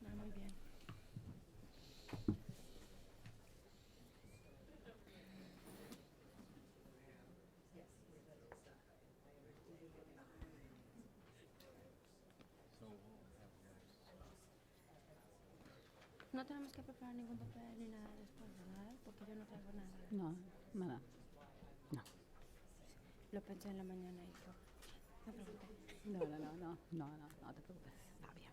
Ah, muy bien. No tenemos que preparar ningún papel ni nada después, ¿verdad? Porque yo no traigo nada. No, nada. No. Lo pensé en la mañana y me pregunté. No te preocupes. Está bien.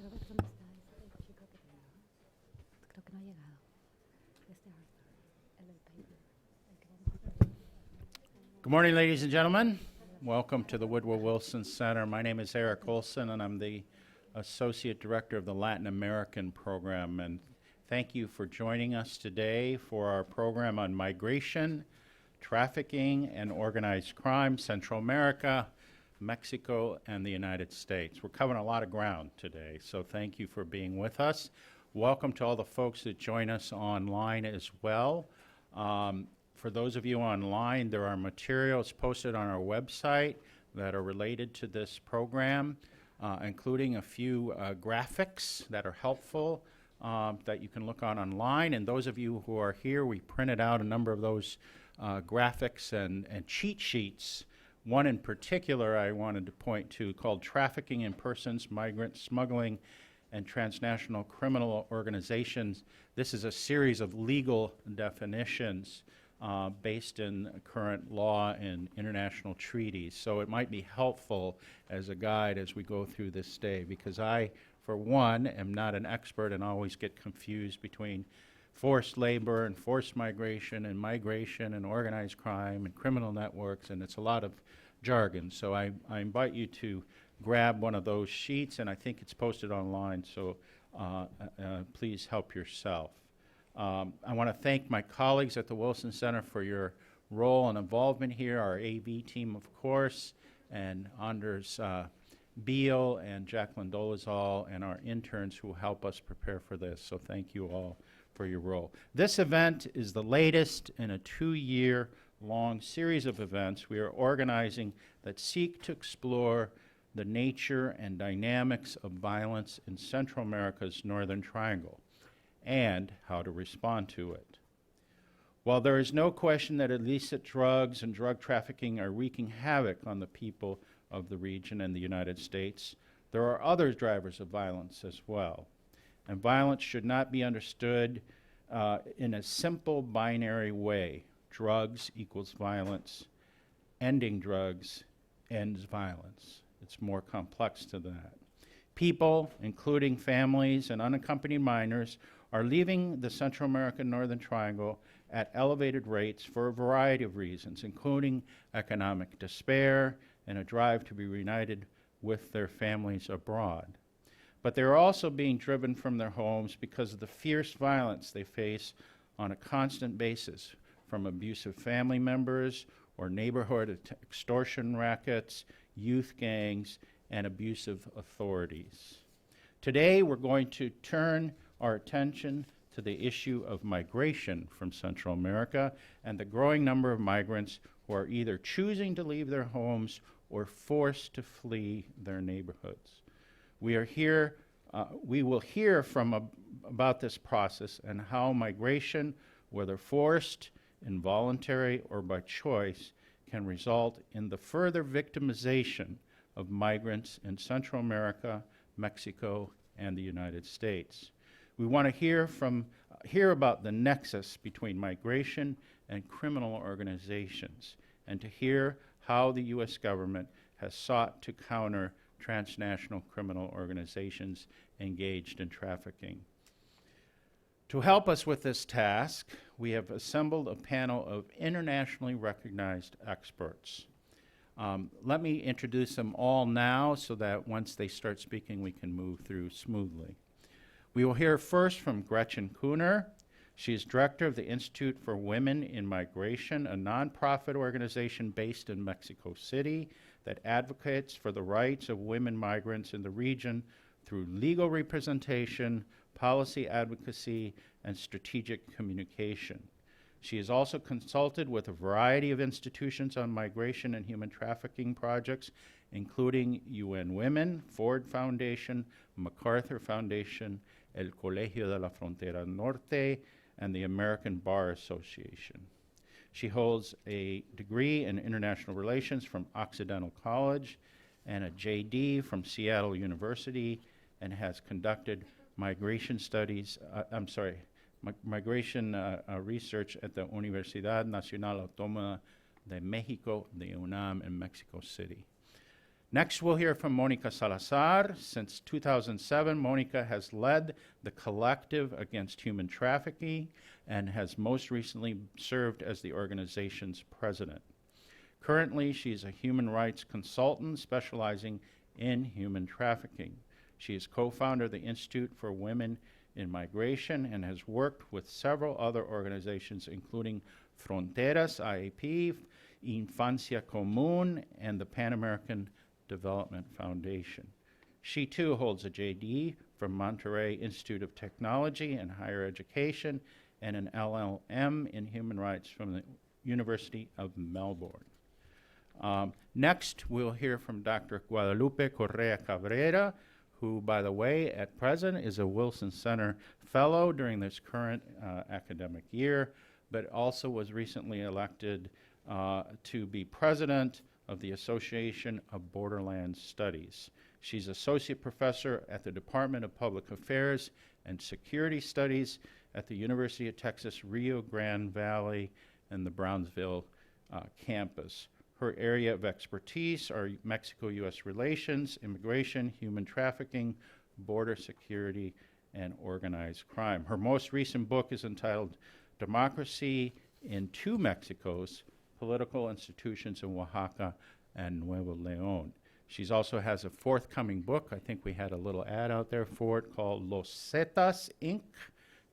Creo que ¿dónde está este chico que tenía? Creo que no ha llegado. Este Arthur, el del paper. El que vamos a Good morning, ladies and gentlemen. Welcome to the Woodrow Wilson Center. My name is Eric Olson, and I'm the Associate Director of the Latin American Program. And thank you for joining us today for our program on migration, trafficking, and organized crime, Central America, Mexico, and the United States. We're covering a lot of ground today, so thank you for being with us. Welcome to all the folks that join us online as well. For those of you online, there are materials posted on our website that are related to this program, including a few graphics that are helpful that you can look on online. And those of you who are here, we printed out a number of those graphics and cheat sheets. One in particular I wanted to point to called Trafficking in Persons, Migrant, Smuggling, and Transnational Criminal Organizations. This is a series of legal definitions based in current law and international treaties. So it might be helpful as a guide as we go through this day, because I, for one, am not an expert and always get confused between forced labor and forced migration and organized crime and criminal networks, and it's a lot of jargon. So I invite you to grab one of those sheets, and I think it's posted online, so please help yourself. I want to thank my colleagues at the Wilson Center for your role and involvement here, our AV team, of course, and Anders Beal and Jacqueline Dolezal, and our interns who help us prepare for this. So thank you all for your role. This event is the latest in a 2-year-long series of events we are organizing that seek to explore the nature and dynamics of violence in Central America's Northern Triangle and how to respond to it. While there is no question that illicit drugs and drug trafficking are wreaking havoc on the people of the region and the United States, there are other drivers of violence as well. And violence should not be understood in a simple binary way. Drugs equals violence. Ending drugs ends violence. It's more complex to that. People, including families and unaccompanied minors, are leaving the Central American Northern Triangle at elevated rates for a variety of reasons, including economic despair and a drive to be reunited with their families abroad. But they're also being driven from their homes because of the fierce violence they face on a constant basis from abusive family members or neighborhood extortion rackets, youth gangs, and abusive authorities. Today, we're going to turn our attention to the issue of migration from Central America and the growing number of migrants who are either choosing to leave their homes or forced to flee their neighborhoods. We will hear about this process and how migration, whether forced, involuntary, or by choice, can result in the further victimization of migrants in Central America, Mexico, and the United States. We want to hear about the nexus between migration and criminal organizations, and to hear how the U.S. government has sought to counter transnational criminal organizations engaged in trafficking. To help us with this task, we have assembled a panel of internationally recognized experts. Let me introduce them all now so that once they start speaking, we can move through smoothly. We will hear first from Gretchen Kuhner. She is director of the Institute for Women in Migration, a nonprofit organization based in Mexico City that advocates for the rights of women migrants in the region through legal representation, policy advocacy, and strategic communication. She has also consulted with a variety of institutions on migration and human trafficking projects, including UN Women, Ford Foundation, MacArthur Foundation, El Colegio de la Frontera Norte, and the American Bar Association. She holds a degree in international relations from Occidental College and a JD from Seattle University, and has conducted migration studies, migration research at the Universidad Nacional Autónoma de México, the UNAM in Mexico City. Next, we'll hear from Monica Salazar. Since 2007, Monica has led the Collective Against Human Trafficking and has most recently served as the organization's president. Currently, she's a human rights consultant specializing in human trafficking. She is co-founder of the Institute for Women in Migration and has worked with several other organizations, including Fronteras, IAP, Infancia Común, and the Pan American Development Foundation. She too holds a JD from Monterrey Institute of Technology and Higher Education and an LLM in Human Rights from the University of Melbourne. Next, we'll hear from Dr. Guadalupe Correa Cabrera, who, by the way, at present is a Wilson Center Fellow during this current academic year, but also was recently elected to be president of the Association of Borderland Studies. She's associate professor at the Department of Public Affairs and Security Studies at the University of Texas, Rio Grande Valley and the Brownsville campus. Her area of expertise are Mexico-U.S. relations, immigration, human trafficking, border security, and organized crime. Her most recent book is entitled Democracy in Two Mexicos, Political Institutions in Oaxaca and Nuevo León. She also has a forthcoming book, I think we had a little ad out there for it, called Los Zetas, Inc.,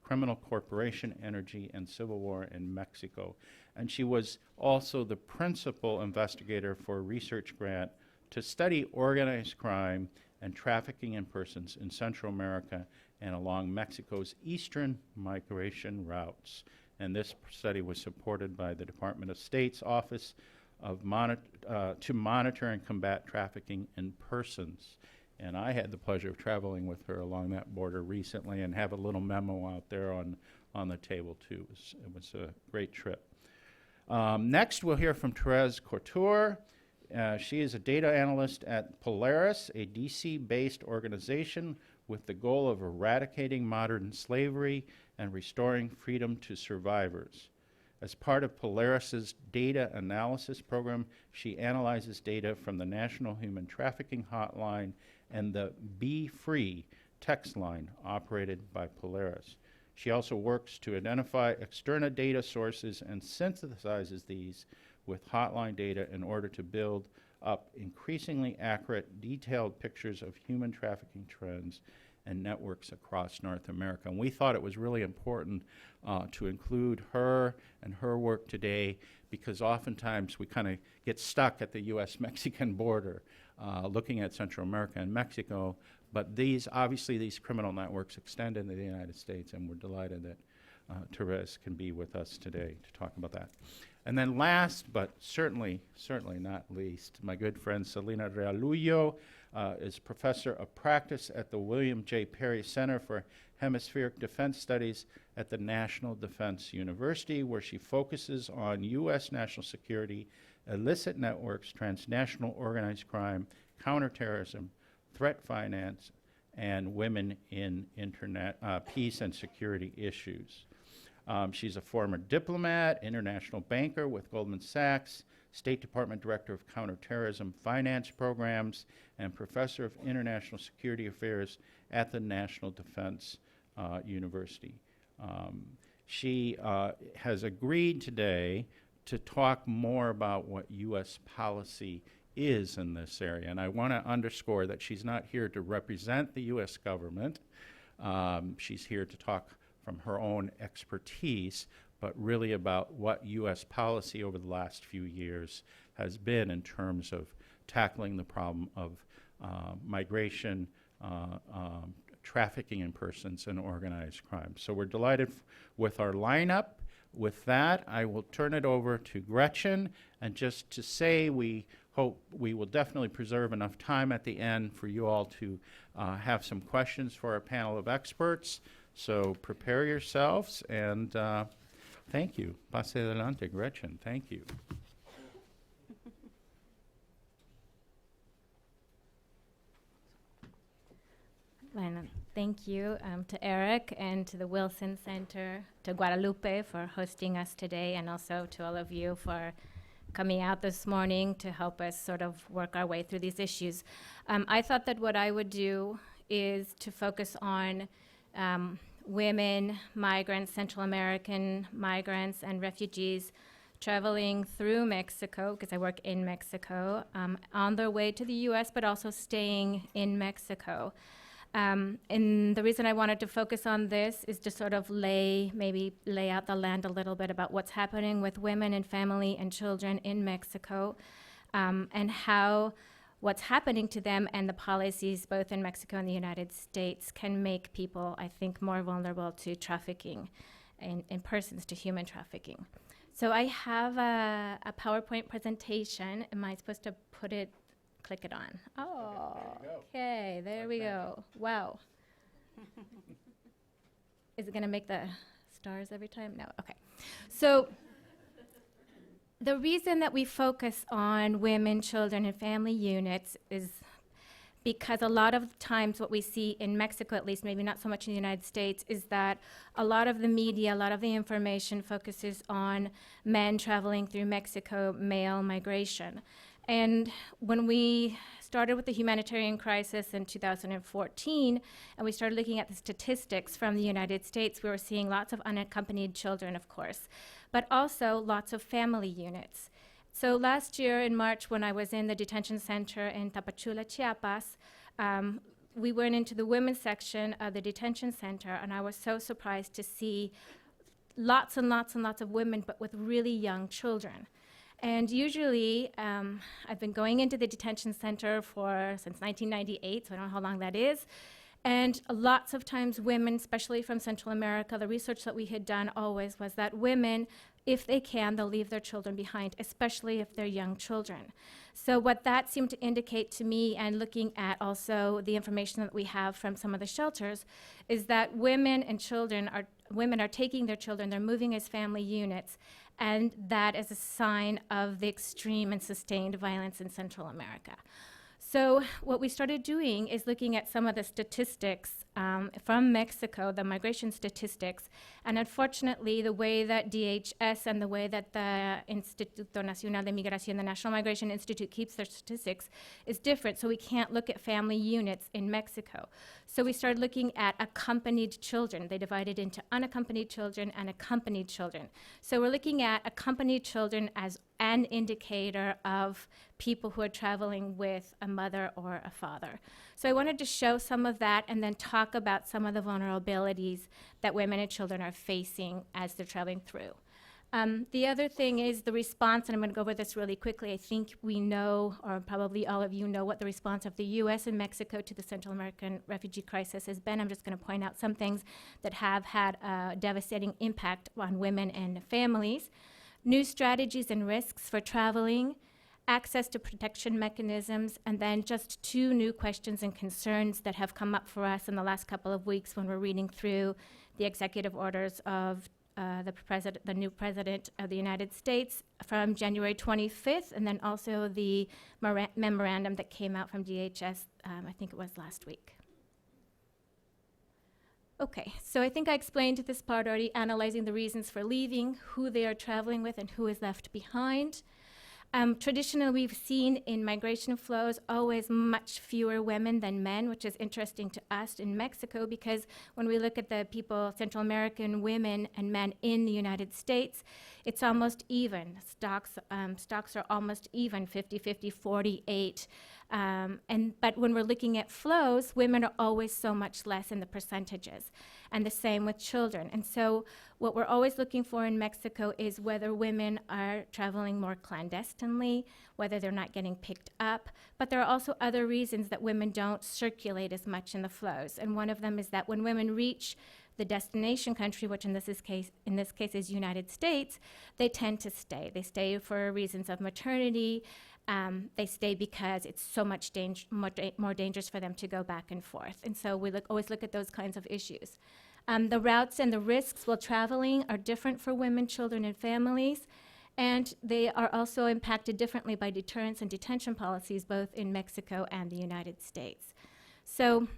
Criminal Corporation, Energy, and Civil War in Mexico. And she was also the principal investigator for a research grant to study organized crime and trafficking in persons in Central America and along Mexico's eastern migration routes. And this study was supported by the Department of State's Office of to Monitor and Combat Trafficking in Persons. And I had the pleasure of traveling with her along that border recently and have a little memo out there on the table too. It was a great trip. Next, we'll hear from Therese Couture. She is a data analyst at Polaris, a DC-based organization with the goal of eradicating modern slavery and restoring freedom to survivors. As part of Polaris's data analysis program, she analyzes data from the National Human Trafficking Hotline and the Be Free text line operated by Polaris. She also works to identify external data sources and synthesizes these with hotline data in order to build up increasingly accurate, detailed pictures of human trafficking trends and networks across North America. And we thought it was really important to include her and her work today, because oftentimes we kind of get stuck at the U.S.-Mexican border looking at Central America and Mexico, but obviously these criminal networks extend into the United States, and we're delighted that Therese can be with us today to talk about that. And then last, but certainly not least, my good friend Selena Realullo is professor of practice at the William J. Perry Center for Hemispheric Defense Studies at the National Defense University, where she focuses on U.S. national security, illicit networks, transnational organized crime, counterterrorism, threat finance, and women in peace and security issues. She's a former diplomat, international banker with Goldman Sachs, State Department Director of Counterterrorism Finance Programs, and Professor of International Security Affairs at the National Defense University. She has agreed today to talk more about what U.S. policy is in this area. And I want to underscore that she's not here to represent the U.S. government. She's here to talk from her own expertise, but really about what U.S. policy over the last few years has been in terms of tackling the problem of migration, trafficking in persons, and organized crime. So we're delighted with our lineup. With that, I will turn it over to Gretchen, and just to say we hope we will definitely preserve enough time at the end for you all to have some questions for our panel of experts. So prepare yourselves, and thank you. Pase adelante, Gretchen. Thank you. Bueno, thank you to Eric and to the Wilson Center, to Guadalupe for hosting us today, and also to all of you for coming out this morning to help us sort of work our way through these issues. I thought that what I would do is to focus on women, migrants, Central American migrants, and refugees traveling through Mexico, because I work in Mexico, on their way to the U.S., but also staying in Mexico. And the reason I wanted to focus on this is to sort of lay out the land a little bit about what's happening with women and family and children in Mexico, and how what's happening to them and the policies both in Mexico and the United States can make people, I think, more vulnerable to trafficking in persons, to human trafficking. So I have a PowerPoint presentation. Am I supposed to click it on? Oh, okay, there we go. Wow. Is it going to make the stars every time? No, okay. So the reason that we focus on women, children, and family units is because a lot of times what we see in Mexico, at least, maybe not so much in the United States, is that a lot of the media, a lot of the information focuses on men traveling through Mexico, male migration. And when we started with the humanitarian crisis in 2014, and we started looking at the statistics from the United States, we were seeing lots of unaccompanied children, of course, but also lots of family units. So last year in March, when I was in the detention center in Tapachula, Chiapas, we went into the women's section of the detention center, and I was so surprised to see lots and lots and lots of women, but with really young children. And usually, I've been going into the detention center since 1998, so I don't know how long that is. And lots of times women, especially from Central America, the research that we had done always was that women, if they can, they'll leave their children behind, especially if they're young children. So what that seemed to indicate to me, and looking at also the information that we have from some of the shelters, is that women are taking their children, they're moving as family units, and that is a sign of the extreme and sustained violence in Central America. So what we started doing is looking at some of the statistics from Mexico, the migration statistics, and unfortunately the way that DHS and the way that the Instituto Nacional de Migración, the National Migration Institute, keeps their statistics is different, so we can't look at family units in Mexico. So we started looking at accompanied children. They divided into unaccompanied children and accompanied children. So we're looking at accompanied children as an indicator of people who are traveling with a mother or a father. So I wanted to show some of that and then talk about some of the vulnerabilities that women and children are facing as they're traveling through. The other thing is the response, and I'm going to go over this really quickly. I think we know, or probably all of you know, what the response of the U.S. and Mexico to the Central American refugee crisis has been. I'm just going to point out some things that have had a devastating impact on women and families. New strategies and risks for traveling, access to protection mechanisms, and then just two new questions and concerns that have come up for us in the last couple of weeks when we're reading through the executive orders of the new president of the United States from January 25th, and then also the memorandum that came out from DHS, I think it was last week. Okay, so I think I explained this part already, analyzing the reasons for leaving, who they are traveling with, and who is left behind. Traditionally, we've seen in migration flows always much fewer women than men, which is interesting to us in Mexico because when we look at the people, Central American women and men in the United States, it's almost even. Stocks are almost even, 50-50, 48. But when we're looking at flows, women are always so much less in the percentages, and the same with children. And so what we're always looking for in Mexico is whether women are traveling more clandestinely, whether they're not getting picked up. But there are also other reasons that women don't circulate as much in the flows. And one of them is that when women reach the destination country, which in this case is United States, they tend to stay. They stay for reasons of maternity. They stay because it's so much more dangerous for them to go back and forth. And so we always look at those kinds of issues. The routes and the risks while traveling are different for women, children, and families. And they are also impacted differently by deterrence and detention policies, both in Mexico and the United States. So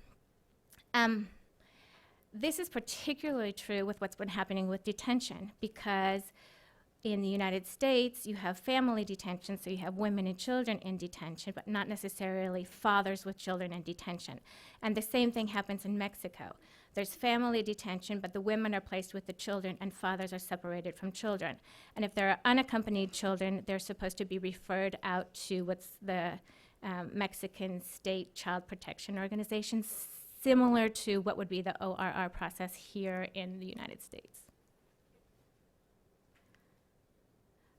this is particularly true with what's been happening with detention, because in the United States, you have family detention, so you have women and children in detention, but not necessarily fathers with children in detention. And the same thing happens in Mexico. There's family detention, but the women are placed with the children and fathers are separated from children. And if there are unaccompanied children, they're supposed to be referred out to what's the Mexican State Child Protection Organization, similar to what would be the ORR process here in the United States.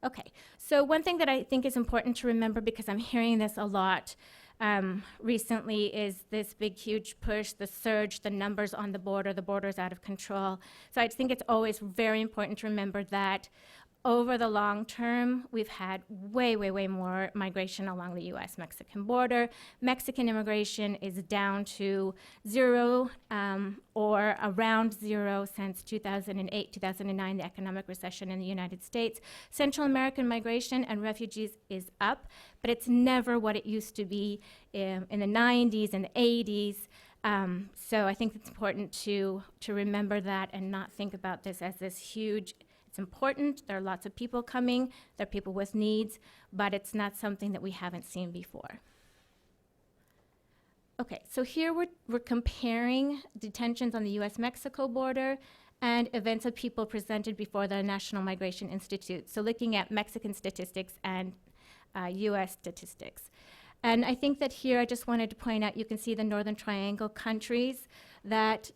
Okay, so one thing that I think is important to remember, because I'm hearing this a lot recently, is this big, huge push, the surge, the numbers on the border's out of control. So I think it's always very important to remember that over the long term, we've had way, way, way more migration along the US-Mexican border. Mexican immigration is down to zero or around zero since 2008, 2009, the economic recession in the United States. Central American migration and refugees is up, but it's never what it used to be in the 90s and the 80s. So I think it's important to remember that and not think about this as this huge. It's important. There are lots of people coming. There are people with needs, but it's not something that we haven't seen before. Okay, so here we're comparing detentions on the US-Mexico border and events of people presented before the National Migration Institute. So looking at Mexican statistics and US statistics. And I think that here I just wanted to point out, you can see the Northern Triangle countries, that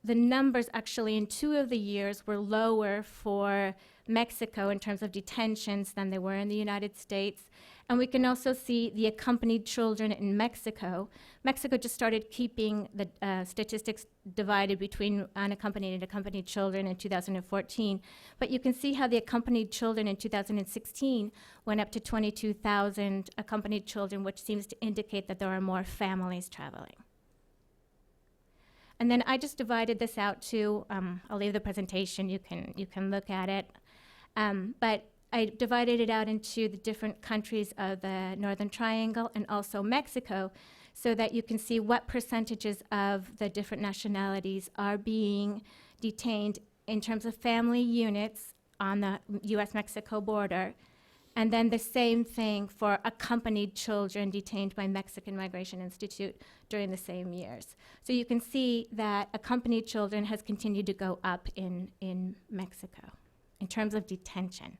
the numbers actually in 2 of the years were lower for Mexico in terms of detentions than they were in the United States. And we can also see the accompanied children in Mexico. Mexico just started keeping the statistics divided between unaccompanied and accompanied children in 2014. But you can see how the accompanied children in 2016 went up to 22,000 accompanied children, which seems to indicate that there are more families traveling. And then I just divided this out to, I'll leave the presentation, you can look at it. But I divided it out into the different countries of the Northern Triangle and also Mexico, so that you can see what percentages of the different nationalities are being detained in terms of family units on the US-Mexico border. And then the same thing for accompanied children detained by Mexican Migration Institute during the same years. So you can see that accompanied children has continued to go up in Mexico in terms of detention.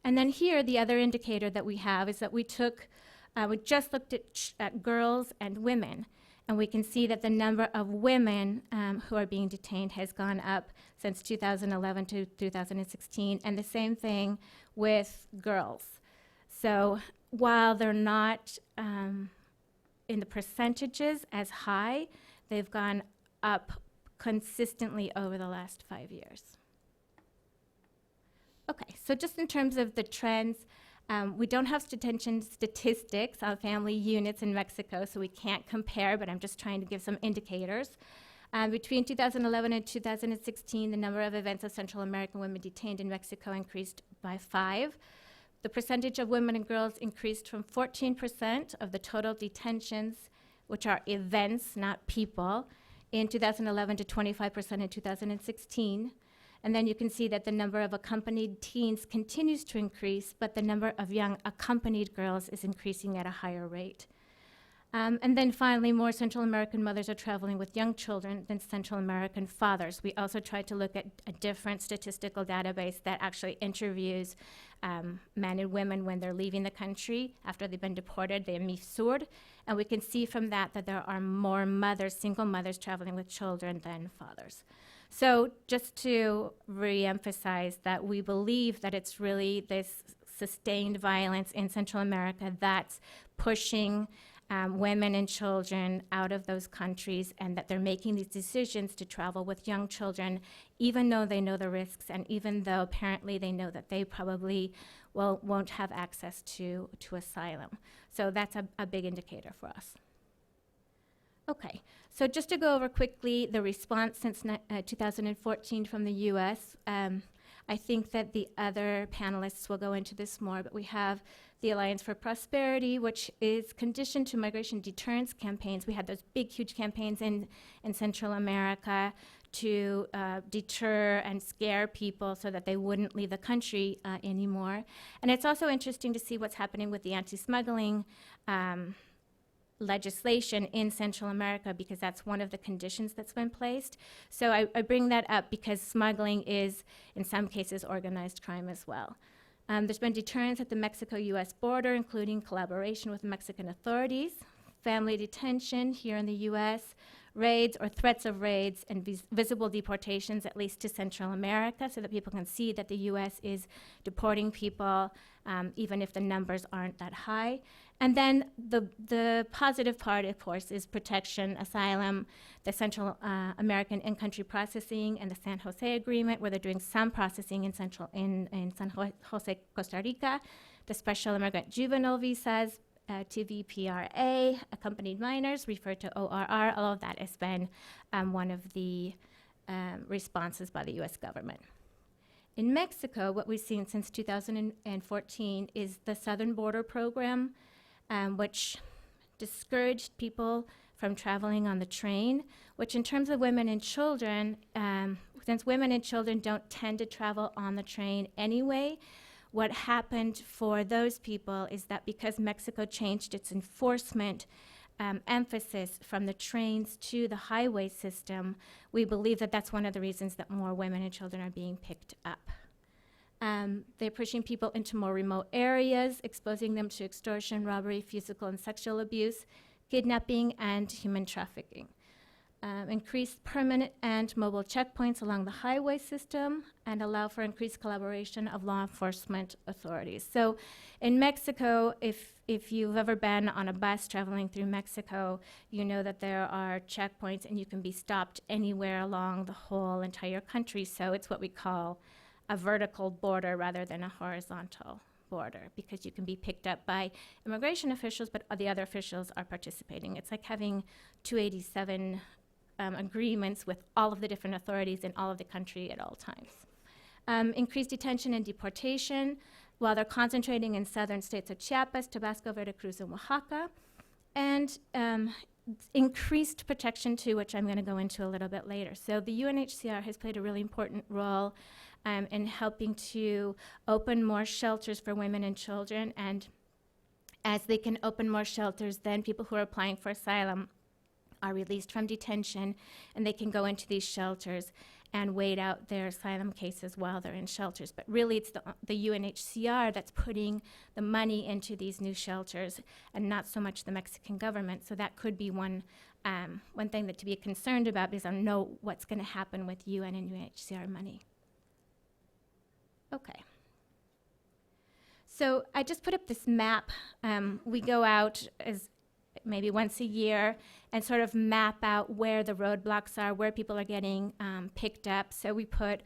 And then here, the other indicator that we have is that we just looked at girls and women. And we can see that the number of women who are being detained has gone up since 2011 to 2016, and the same thing with girls. So while they're not in the percentages as high, they've gone up consistently over the last 5 years. Okay, so just in terms of the trends, we don't have detention statistics on family units in Mexico, so we can't compare, but I'm just trying to give some indicators. Between 2011 and 2016, the number of events of Central American women detained in Mexico increased by 5. The percentage of women and girls increased from 14% of the total detentions which are events, not people, in 2011 to 25% in 2016. And then you can see that the number of accompanied teens continues to increase, but the number of young accompanied girls is increasing at a higher rate. And then finally, more Central American mothers are traveling with young children than Central American fathers. We also tried to look at a different statistical database that actually interviews men and women when they're leaving the country after they've been deported, the MIFSUR, and we can see from that that there are more mothers, single mothers traveling with children than fathers. So just to re-emphasize that we believe that it's really this sustained violence in Central America that's pushing women and children out of those countries, and that they're making these decisions to travel with young children, even though they know the risks, and even though apparently they know that they probably won't have access to asylum. So that's a big indicator for us. Okay, so just to go over quickly the response since 2014 from the US, I think that the other panelists will go into this more, but we have the Alliance for Prosperity, which is conditioned to migration deterrence campaigns. We had those big, huge campaigns in Central America to deter and scare people so that they wouldn't leave the country anymore. And it's also interesting to see what's happening with the anti-smuggling legislation in Central America, because that's one of the conditions that's been placed. So I bring that up because smuggling is, in some cases, organized crime as well. There's been deterrence at the Mexico-US border, including collaboration with Mexican authorities, family detention here in the US, raids or threats of raids, and visible deportations, at least to Central America, so that people can see that the US is deporting people, even if the numbers aren't that high. And then the positive part, of course, is protection, asylum, the Central American in-country processing, and the San Jose Agreement, where they're doing some processing in San Jose, Costa Rica, the special immigrant juvenile visas, TVPRA, accompanied minors, referred to ORR. All of that has been one of the responses by the U.S. government. In Mexico, what we've seen since 2014 is the Southern Border Program, which discouraged people from traveling on the train, which in terms of women and children, since women and children don't tend to travel on the train anyway, what happened for those people is that because Mexico changed its enforcement emphasis from the trains to the highway system, we believe that that's one of the reasons that more women and children are being picked up. They're pushing people into more remote areas, exposing them to extortion, robbery, physical and sexual abuse, kidnapping, and human trafficking. Increased permanent and mobile checkpoints along the highway system, and allow for increased collaboration of law enforcement authorities. So in Mexico, if you've ever been on a bus traveling through Mexico, you know that there are checkpoints and you can be stopped anywhere along the whole entire country. So it's what we call a vertical border rather than a horizontal border, because you can be picked up by immigration officials, but the other officials are participating. It's like having 287 agreements with all of the different authorities in all of the country at all times. Increased detention and deportation, while they're concentrating in southern states of Chiapas, Tabasco, Veracruz, and Oaxaca. And increased protection too, which I'm going to go into a little bit later. So the UNHCR has played a really important role in helping to open more shelters for women and children. And as they can open more shelters, then people who are applying for asylum are released from detention, and they can go into these shelters and wait out their asylum cases while they're in shelters. But really, it's the UNHCR that's putting the money into these new shelters, and not so much the Mexican government. So that could be one thing that to be concerned about, because I don't know what's going to happen with UN and UNHCR money. Okay. So I just put up this map. We go out as maybe once a year and sort of map out where the roadblocks are, where people are getting picked up. So we put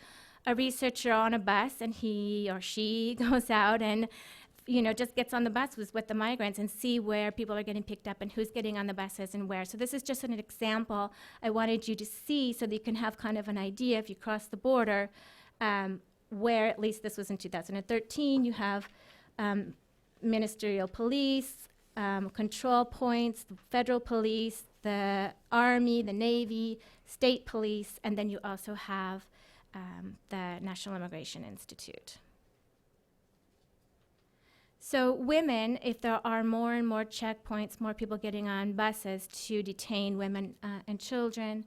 a researcher on a bus, and he or she goes out and just gets on the bus with the migrants and see where people are getting picked up and who's getting on the buses and where. So this is just an example I wanted you to see so that you can have kind of an idea if you cross the border where, at least this was in 2013, you have ministerial police, control points, the federal police, the Army, the Navy, state police, and then you also have the National Immigration Institute. So women, if there are more and more checkpoints, more people getting on buses to detain women and children,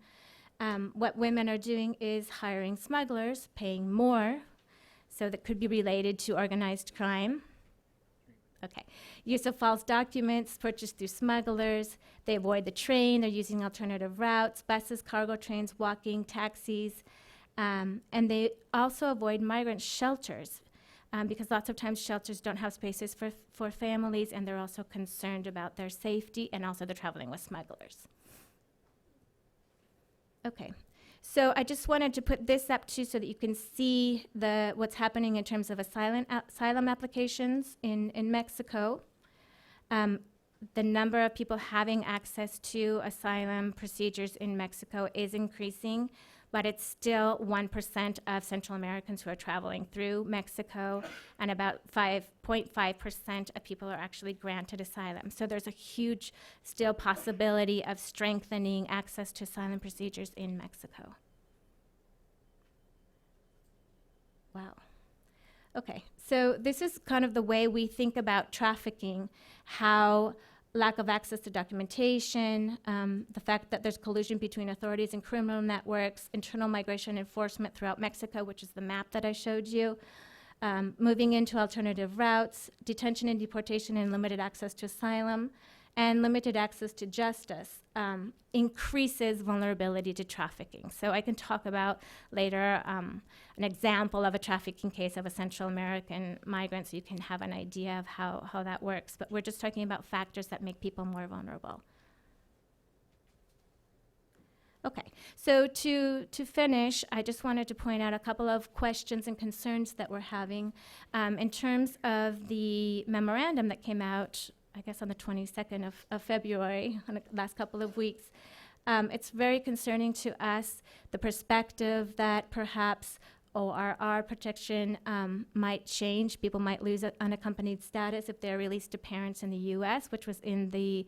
what women are doing is hiring smugglers, paying more, so that could be related to organized crime. Okay. Use of false documents purchased through smugglers. They avoid the train. They're using alternative routes, buses, cargo trains, walking, taxis. And they also avoid migrant shelters because lots of times shelters don't have spaces for families, and they're also concerned about their safety, and also they're traveling with smugglers. Okay. So I just wanted to put this up too so that you can see what's happening in terms of asylum applications in Mexico. The number of people having access to asylum procedures in Mexico is increasing, but it's still 1% of Central Americans who are traveling through Mexico, and about 5.5% of people are actually granted asylum. So there's a huge still possibility of strengthening access to asylum procedures in Mexico. Wow. Okay, so this is kind of the way we think about trafficking, how lack of access to documentation, the fact that there's collusion between authorities and criminal networks, internal migration enforcement throughout Mexico, which is the map that I showed you, moving into alternative routes, detention and deportation and limited access to asylum, and limited access to justice increases vulnerability to trafficking. So I can talk about later an example of a trafficking case of a Central American migrant so you can have an idea of how that works. But we're just talking about factors that make people more vulnerable. Okay, so to finish, I just wanted to point out a couple of questions and concerns that we're having in terms of the memorandum that came out, I guess on the 22nd of February, in the last couple of weeks. It's very concerning to us, the perspective that perhaps ORR protection might change. People might lose unaccompanied status if they're released to parents in the US, which was in the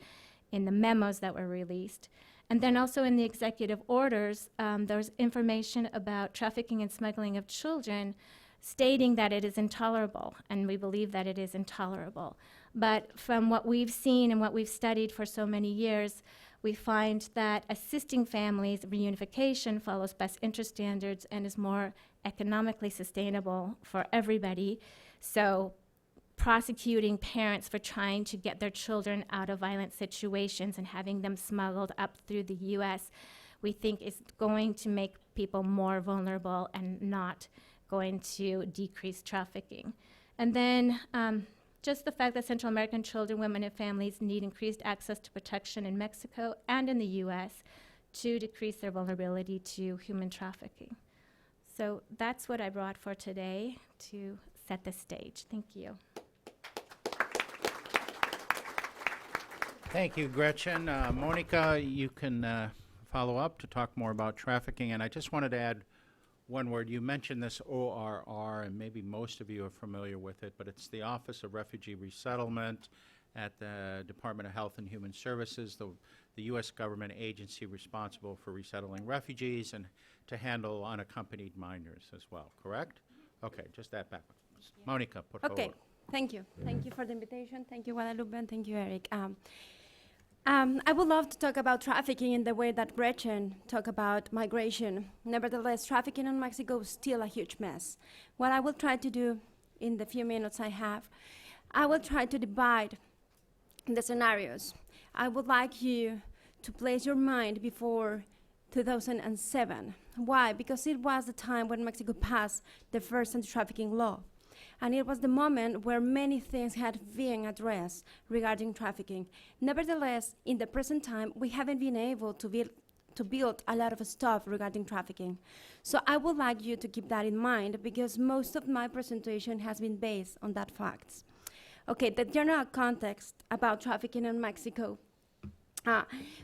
memos that were released. And then also in the executive orders, there's information about trafficking and smuggling of children stating that it is intolerable, and we believe that it is intolerable. But from what we've seen and what we've studied for so many years, we find that assisting families reunification follows best interest standards and is more economically sustainable for everybody. So prosecuting parents for trying to get their children out of violent situations and having them smuggled up through the US, we think is going to make people more vulnerable and not going to decrease trafficking. And then just the fact that Central American children, women, and families need increased access to protection in Mexico and in the US to decrease their vulnerability to human trafficking. So that's what I brought for today to set the stage. Thank you. Thank you, Gretchen. Monica, you can follow up to talk more about trafficking. And I just wanted to add one word. You mentioned this ORR, and maybe most of you are familiar with it, but it's the Office of Refugee Resettlement at the Department of Health and Human Services, the U.S. government agency responsible for resettling refugees and to handle unaccompanied minors as well, correct? Okay, just that background. Monica, por favor. Okay, thank you. Thank you for the invitation. Thank you, Guadalupe, and thank you, Eric. I would love to talk about trafficking in the way that Gretchen talked about migration. Nevertheless, trafficking in Mexico is still a huge mess. What I will try to do in the few minutes I have, I will try to divide the scenarios. I would like you to place your mind before 2007. Why? Because it was the time when Mexico passed the first anti-trafficking law. And it was the moment where many things had been addressed regarding trafficking. Nevertheless, in the present time, we haven't been able to build a lot of stuff regarding trafficking. So I would like you to keep that in mind because most of my presentation has been based on that facts. Okay, the general context about trafficking in Mexico.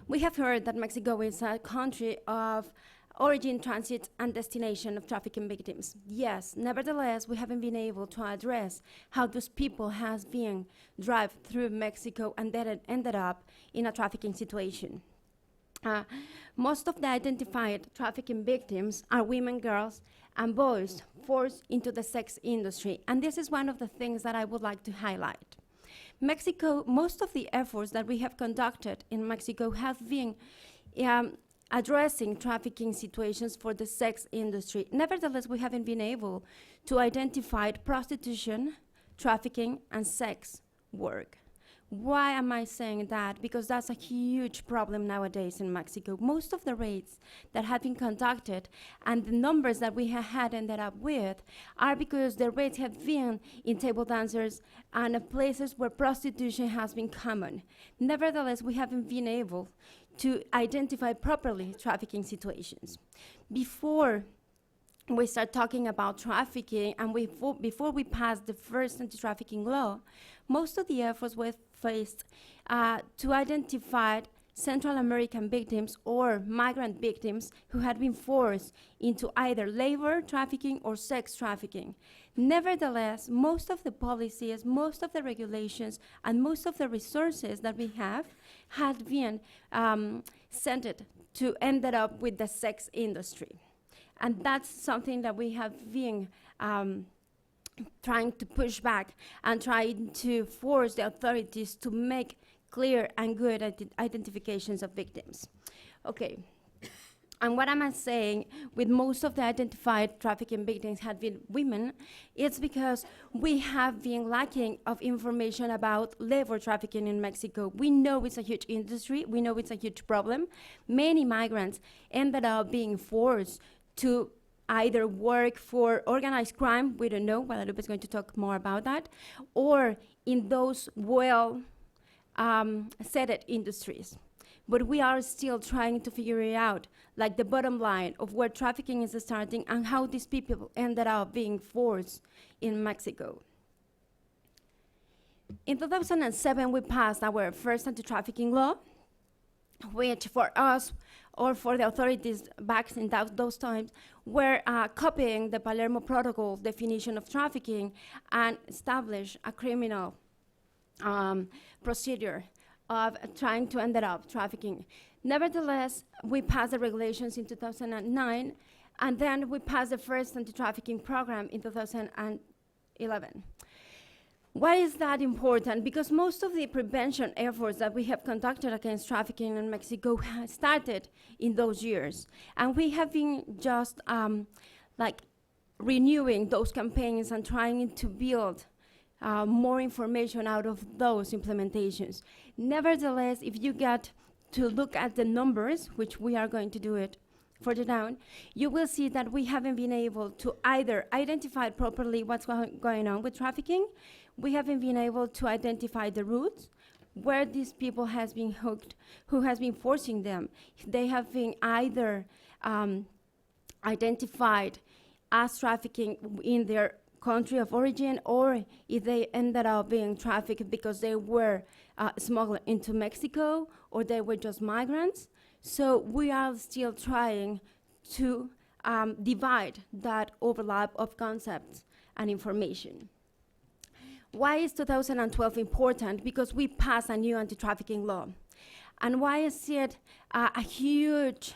We have heard that Mexico is a country of origin, transit, and destination of trafficking victims. Yes, nevertheless, we haven't been able to address how those people has been drive through Mexico and then ended up in a trafficking situation. Most of the identified trafficking victims are women, girls, and boys forced into the sex industry. And this is one of the things that I would like to highlight. Mexico, most of the efforts that we have conducted in Mexico have been addressing trafficking situations for the sex industry. Nevertheless, we haven't been able to identify prostitution, trafficking, and sex work. Why am I saying that? Because that's a huge problem nowadays in Mexico. Most of the raids that have been conducted and the numbers that we have had ended up with are because the raids have been in table dancers and places where prostitution has been common. Nevertheless, we haven't been able to identify properly trafficking situations. Before we start talking about trafficking and before we pass the first anti-trafficking law, most of the efforts were faced to identify Central American victims or migrant victims who had been forced into either labor trafficking or sex trafficking. Nevertheless, most of the policies, most of the regulations, and most of the resources that we have had been centered to end up with the sex industry. And that's something that we have been trying to push back and trying to force the authorities to make clear and good identifications of victims. Okay, and what am I saying with most of the identified trafficking victims had been women? It's because we have been lacking of information about labor trafficking in Mexico. We know it's a huge industry, we know it's a huge problem. Many migrants ended up being forced to either work for organized crime, we don't know, Guadalupe is going to talk more about that, or in those setted industries. But we are still trying to figure it out, like the bottom line of where trafficking is starting and how these people ended up being forced in Mexico. In 2007, we passed our first anti-trafficking law, which for us, or for the authorities back in those times, were copying the Palermo Protocol definition of trafficking and establish a criminal procedure of trying to end up trafficking. Nevertheless, we passed the regulations in 2009, and then we passed the first anti-trafficking program in 2011. Why is that important? Because most of the prevention efforts that we have conducted against trafficking in Mexico started in those years. And we have been just renewing those campaigns and trying to build more information out of those implementations. Nevertheless, if you get to look at the numbers, which we are going to do it further down, you will see that we haven't been able to either identify properly what's going on with trafficking. We haven't been able to identify the routes where these people has been hooked, who has been forcing them. They have been either identified as trafficking in their country of origin, or if they ended up being trafficked because they were smuggled into Mexico, or they were just migrants. So we are still trying to divide that overlap of concepts and information. Why is 2012 important? Because we passed a new anti-trafficking law. And why is it a huge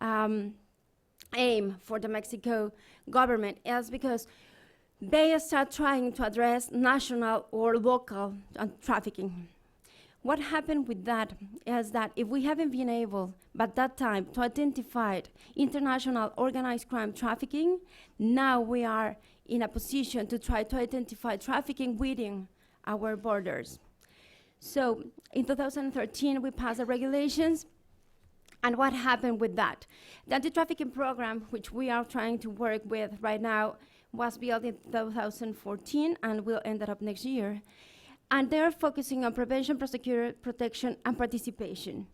aim for the Mexico government? Is because they start trying to address national or local trafficking. What happened with that is that if we haven't been able, by that time, to identify international organized crime trafficking, now we are in a position to try to identify trafficking within our borders. So in 2013, we passed the regulations. And what happened with that? The anti-trafficking program, which we are trying to work with right now, was built in 2014 and will end up next year. And they're focusing on prevention, protection, and participation.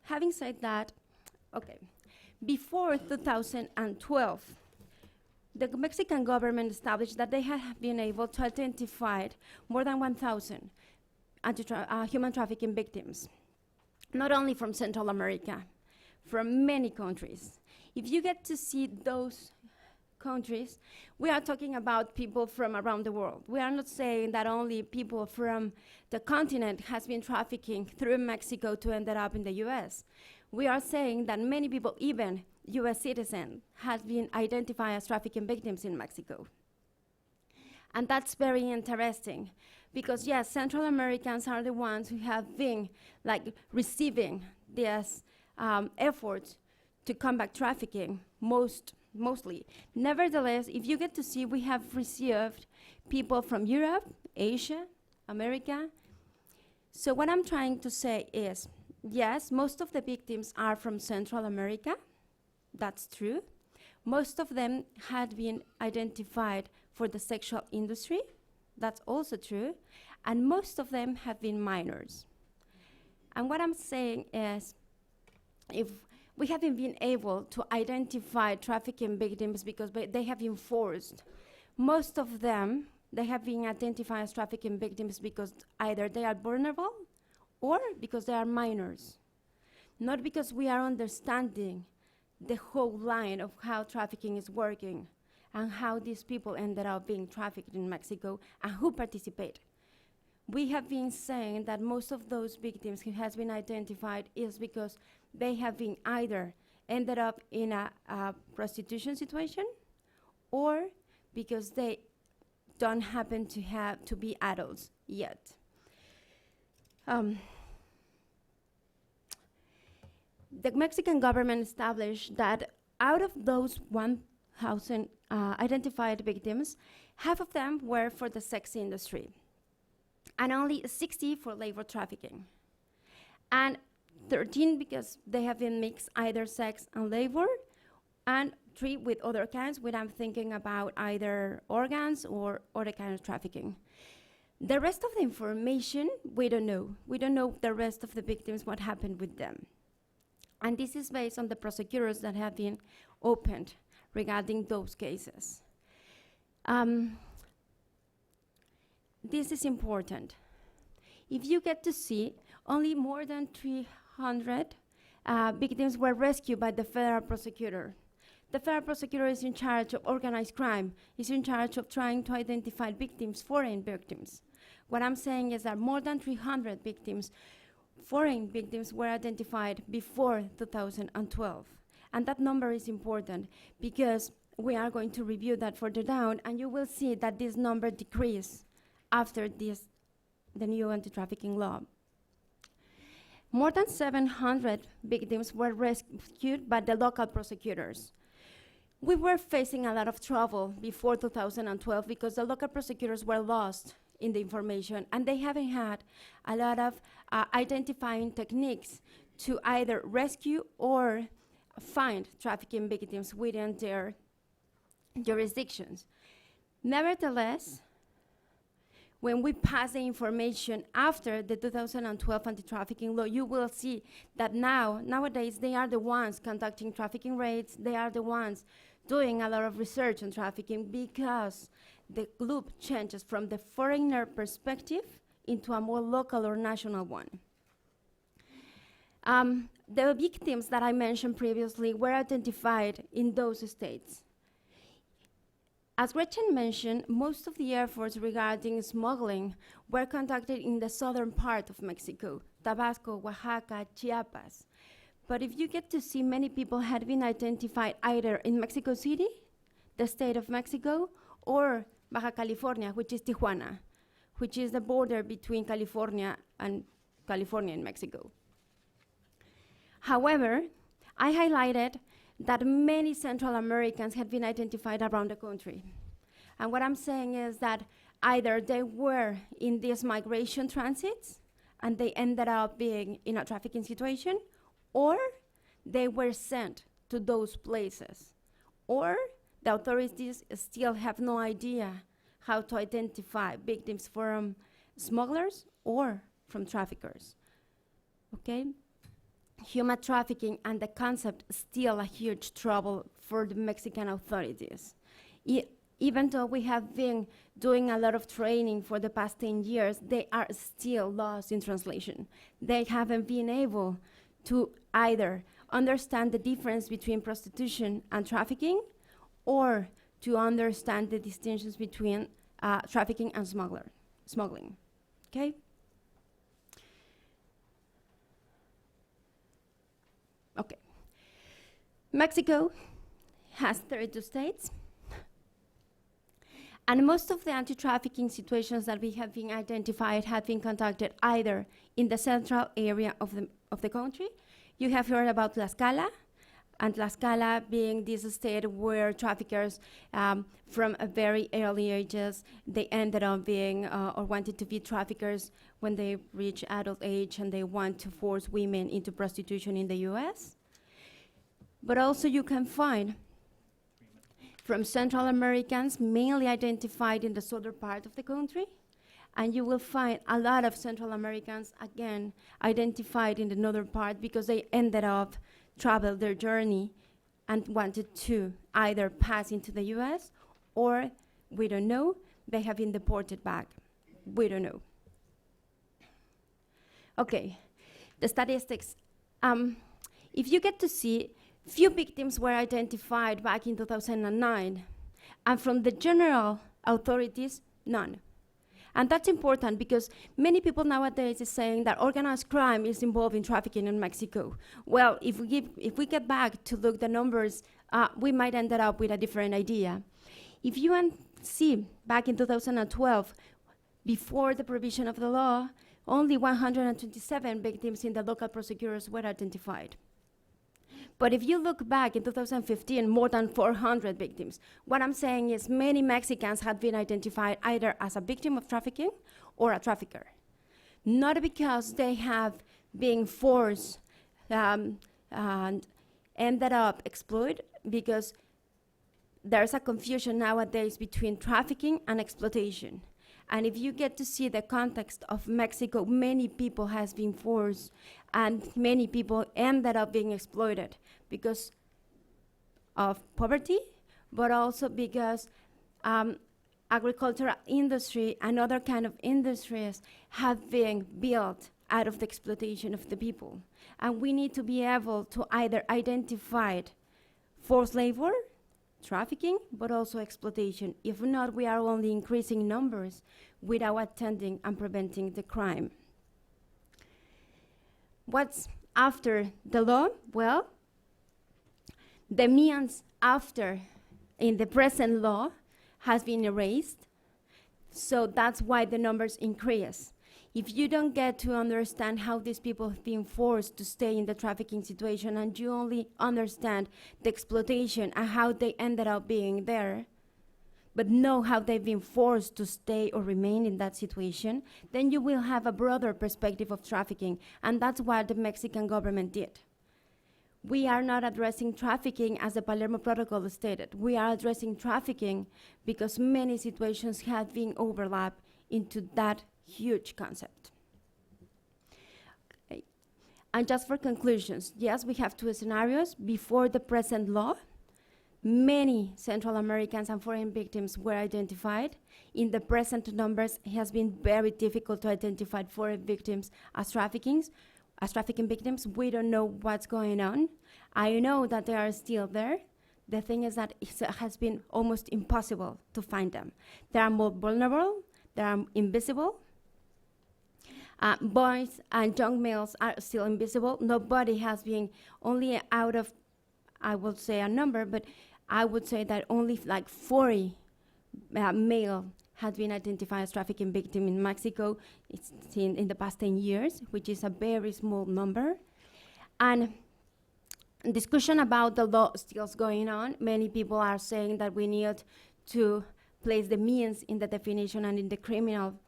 Having said that, okay, before 2012, the Mexican government established that they have been able to identify more than 1,000 human trafficking victims, not only from Central America, from many countries. If you get to see those countries, we are talking about people from around the world. We are not saying that only people from the continent has been trafficking through Mexico to end up in the US. We are saying that many people, even US citizens, have been identified as trafficking victims in Mexico. And that's very interesting because yes, Central Americans are the ones who have been like receiving these efforts to combat trafficking mostly. Nevertheless, if you get to see, we have received people from Europe, Asia, America. So what I'm trying to say is, yes, most of the victims are from Central America. That's true. Most of them had been identified for the sexual industry. That's also true. And most of them have been minors. And what I'm saying is, if we haven't been able to identify trafficking victims because they have been forced. Most of them, they have been identified as trafficking victims because either they are vulnerable or because they are minors. Not because we are understanding the whole line of how trafficking is working and how these people ended up being trafficked in Mexico and who participate. We have been saying that most of those victims who has been identified is because they have been either ended up in a prostitution situation or because they don't happen to be adults yet. The Mexican government established that out of those 1,000 identified victims, half of them were for the sex industry, and only 60 for labor trafficking. And 13 because they have been mixed either sex and labor, and 3 with other kinds, when I'm thinking about either organs or other kind of trafficking. The rest of the information, we don't know. We don't know the rest of the victims, what happened with them. And this is based on the prosecutors that have been opened regarding those cases. This is important. If you get to see, only more than 300 victims were rescued by the federal prosecutor. The federal prosecutor is in charge of organized crime, is in charge of trying to identify victims, foreign victims. What I'm saying is that more than 300 victims, foreign victims, were identified before 2012. And that number is important because we are going to review that further down, and you will see that this number decreased after the new anti-trafficking law. More than 700 victims were rescued by the local prosecutors. We were facing a lot of trouble before 2012 because the local prosecutors were lost in the information, and they haven't had a lot of identifying techniques to either rescue or find trafficking victims within their jurisdictions. Nevertheless, when we pass the information after the 2012 anti-trafficking law, you will see that nowadays, they are the ones conducting trafficking raids. They are the ones doing a lot of research on trafficking because the loop changes from the foreigner perspective into a more local or national one. The victims that I mentioned previously were identified in those states. As Gretchen mentioned, most of the efforts regarding smuggling were conducted in the southern part of Mexico, Tabasco, Oaxaca, Chiapas. But if you get to see, many people had been identified either in Mexico City, the state of Mexico, or Baja California, which is Tijuana, which is the border between California and Mexico. However, I highlighted that many Central Americans had been identified around the country. And what I'm saying is that either they were in these migration transits and they ended up being in a trafficking situation, or they were sent to those places, or the authorities still have no idea how to identify victims from smugglers or from traffickers, okay? Human trafficking and the concept is still a huge trouble for the Mexican authorities. Even though we have been doing a lot of training for the past 10 years, they are still lost in translation. They haven't been able to either understand the difference between prostitution and trafficking, or to understand the distinctions between trafficking and smuggling. Okay? Okay. Mexico has 32 states. And most of the anti-trafficking situations that we have been identified have been conducted either in the central area of the country. You have heard about Tlaxcala, and Tlaxcala being this state where traffickers from a very early ages, they ended up being or wanted to be traffickers when they reach adult age and they want to force women into prostitution in the US. But also you can find from Central Americans, mainly identified in the southern part of the country, and you will find a lot of Central Americans, again, identified in the northern part because they ended up traveled their journey and wanted to either pass into the US or, we don't know, they have been deported back. We don't know. Okay, the statistics. If you get to see, few victims were identified back in 2009, and from the general authorities, none. And that's important because many people nowadays is saying that organized crime is involved in trafficking in Mexico. Well, if we get back to look the numbers, we might end up with a different idea. If you see back in 2012, before the provision of the law, only 127 victims in the local prosecutors were identified. But if you look back in 2015, more than 400 victims. What I'm saying is many Mexicans have been identified either as a victim of trafficking or a trafficker. Not because they have been forced and ended up exploited, because there's a confusion nowadays between trafficking and exploitation. And if you get to see the context of Mexico, many people has been forced and many people ended up being exploited because of poverty, but also because agricultural industry and other kind of industries have been built out of the exploitation of the people. And we need to be able to either identify forced labor, trafficking, but also exploitation. If not, we are only increasing numbers without attending and preventing the crime. What's after the law? Well, the means after in the present law has been erased, so that's why the numbers increase. If you don't get to understand how these people have been forced to stay in the trafficking situation and you only understand the exploitation and how they ended up being there, but know how they've been forced to stay or remain in that situation, then you will have a broader perspective of trafficking, and that's what the Mexican government did. We are not addressing trafficking as the Palermo Protocol stated. We are addressing trafficking because many situations have been overlapped into that huge concept. Okay. And just for conclusions, yes, we have two scenarios. Before the present law, many Central Americans and foreign victims were identified. In the present numbers, it has been very difficult to identify foreign victims as trafficking victims. We don't know what's going on. I know that they are still there. The thing is that it has been almost impossible to find them. They are more vulnerable, they are invisible. Boys and young males are still invisible. Nobody has been, only out of, I would say a number, but I would say that only like 40 male has been identified as trafficking victim in Mexico. It's in the past 10 years, which is a very small number. And discussion about the law still going on. Many people are saying that we need to place the means in the definition and in the criminal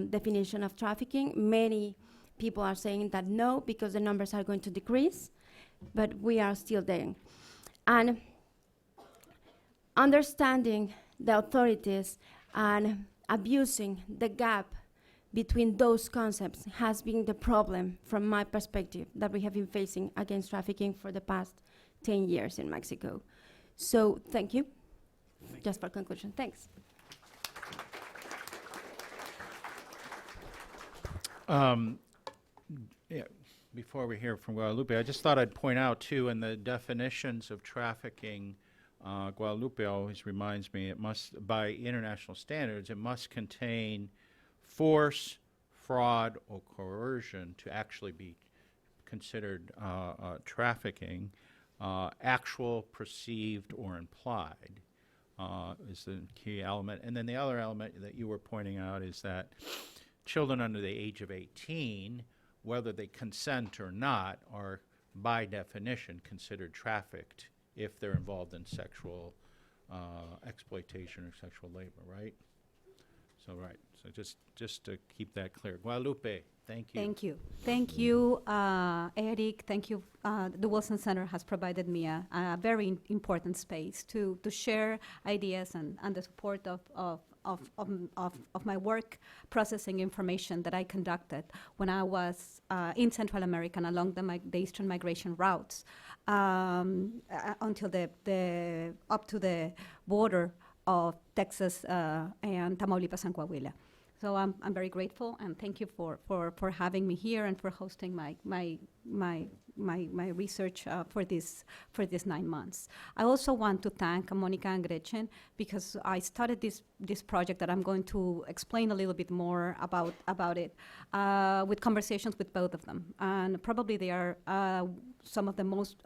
definition of trafficking. Many people are saying that no, because the numbers are going to decrease, but we are still there. And understanding the authorities and abusing the gap between those concepts has been the problem, from my perspective, that we have been facing against trafficking for the past 10 years in Mexico. So thank you. Just for conclusion, thanks. Yeah, Before we hear from Guadalupe, I just thought I'd point out, too, in the definitions of trafficking, Guadalupe always reminds me, it must, by international standards, it must contain force, fraud, or coercion to actually be considered trafficking. Actual, perceived, or implied is the key element. And then the other element that you were pointing out is that children under the age of 18, whether they consent or not, are by definition considered trafficked if they're involved in sexual exploitation or sexual labor, right? So, right. So just to keep that clear. Guadalupe, thank you. Thank you. Thank you, Eric. Thank you. The Wilson Center has provided me a very important space to share ideas and the support of my work processing information that I conducted when I was in Central America and along the eastern migration routes until up to the border of Texas and Tamaulipas and Coahuila. So I'm very grateful, and thank you for having me here and for hosting my research for these 9 months. I also want to thank Monica and Gretchen because I started this project that I'm going to explain a little bit more about it with conversations with both of them, and probably they are some of the most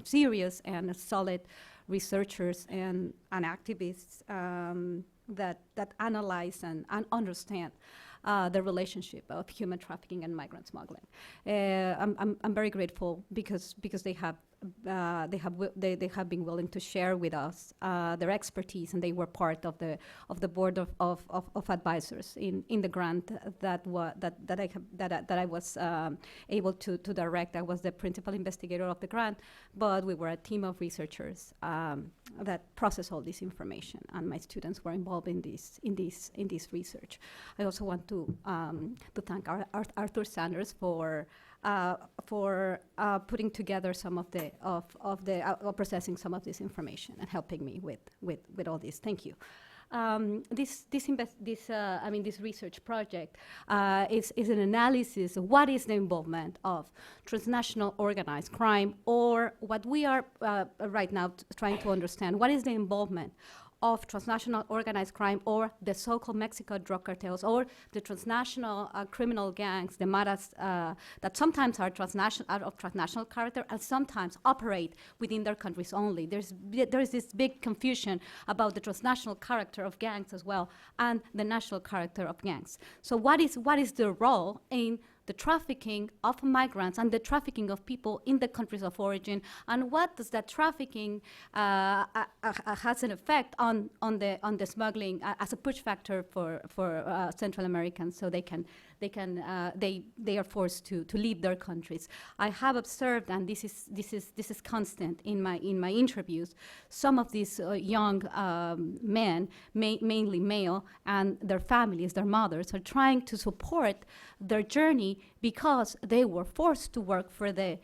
serious and solid researchers and activists that analyze and understand the relationship of human trafficking and migrant smuggling. I'm very grateful because they have been willing to share with us their expertise, and they were part of the board of advisors in the grant that I was able to direct. I was the principal investigator of the grant, but we were a team of researchers that process all this information, and my students were involved in this research. I also want to thank Arthur Sanders for putting together some of the processing some of this information and helping me with all this. Thank you. This research project is an analysis of what is the involvement of transnational organized crime, or what we are right now trying to understand, what is the involvement of transnational organized crime, or the so-called Mexico drug cartels, or the transnational criminal gangs, the maras, that sometimes are of transnational character and sometimes operate within their countries only. There is this big confusion about the transnational character of gangs as well, and the national character of gangs. So what is the role in the trafficking of migrants and the trafficking of people in the countries of origin, and what does that trafficking has an effect on the smuggling as a push factor for Central Americans, so they are forced to leave their countries. I have observed, and this is constant in my interviews, some of these young men, mainly male, and their families, their mothers, are trying to support their journey because they were forced to work for the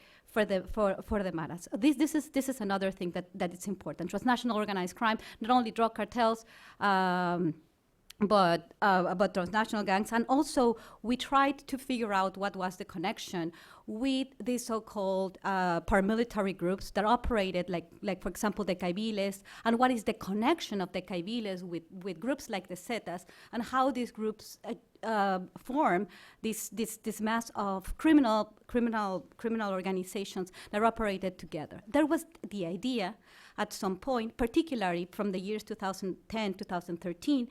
maras. This is another thing that is important. Transnational organized crime, not only drug cartels, but transnational gangs. And also, we tried to figure out what was the connection with these so-called paramilitary groups that operated, like for example, the Caiviles, and what is the connection of the Caiviles with groups like the Zetas, and how these groups form this mass of criminal organizations that operated together. There was the idea at some point, particularly from the years 2010, 2013,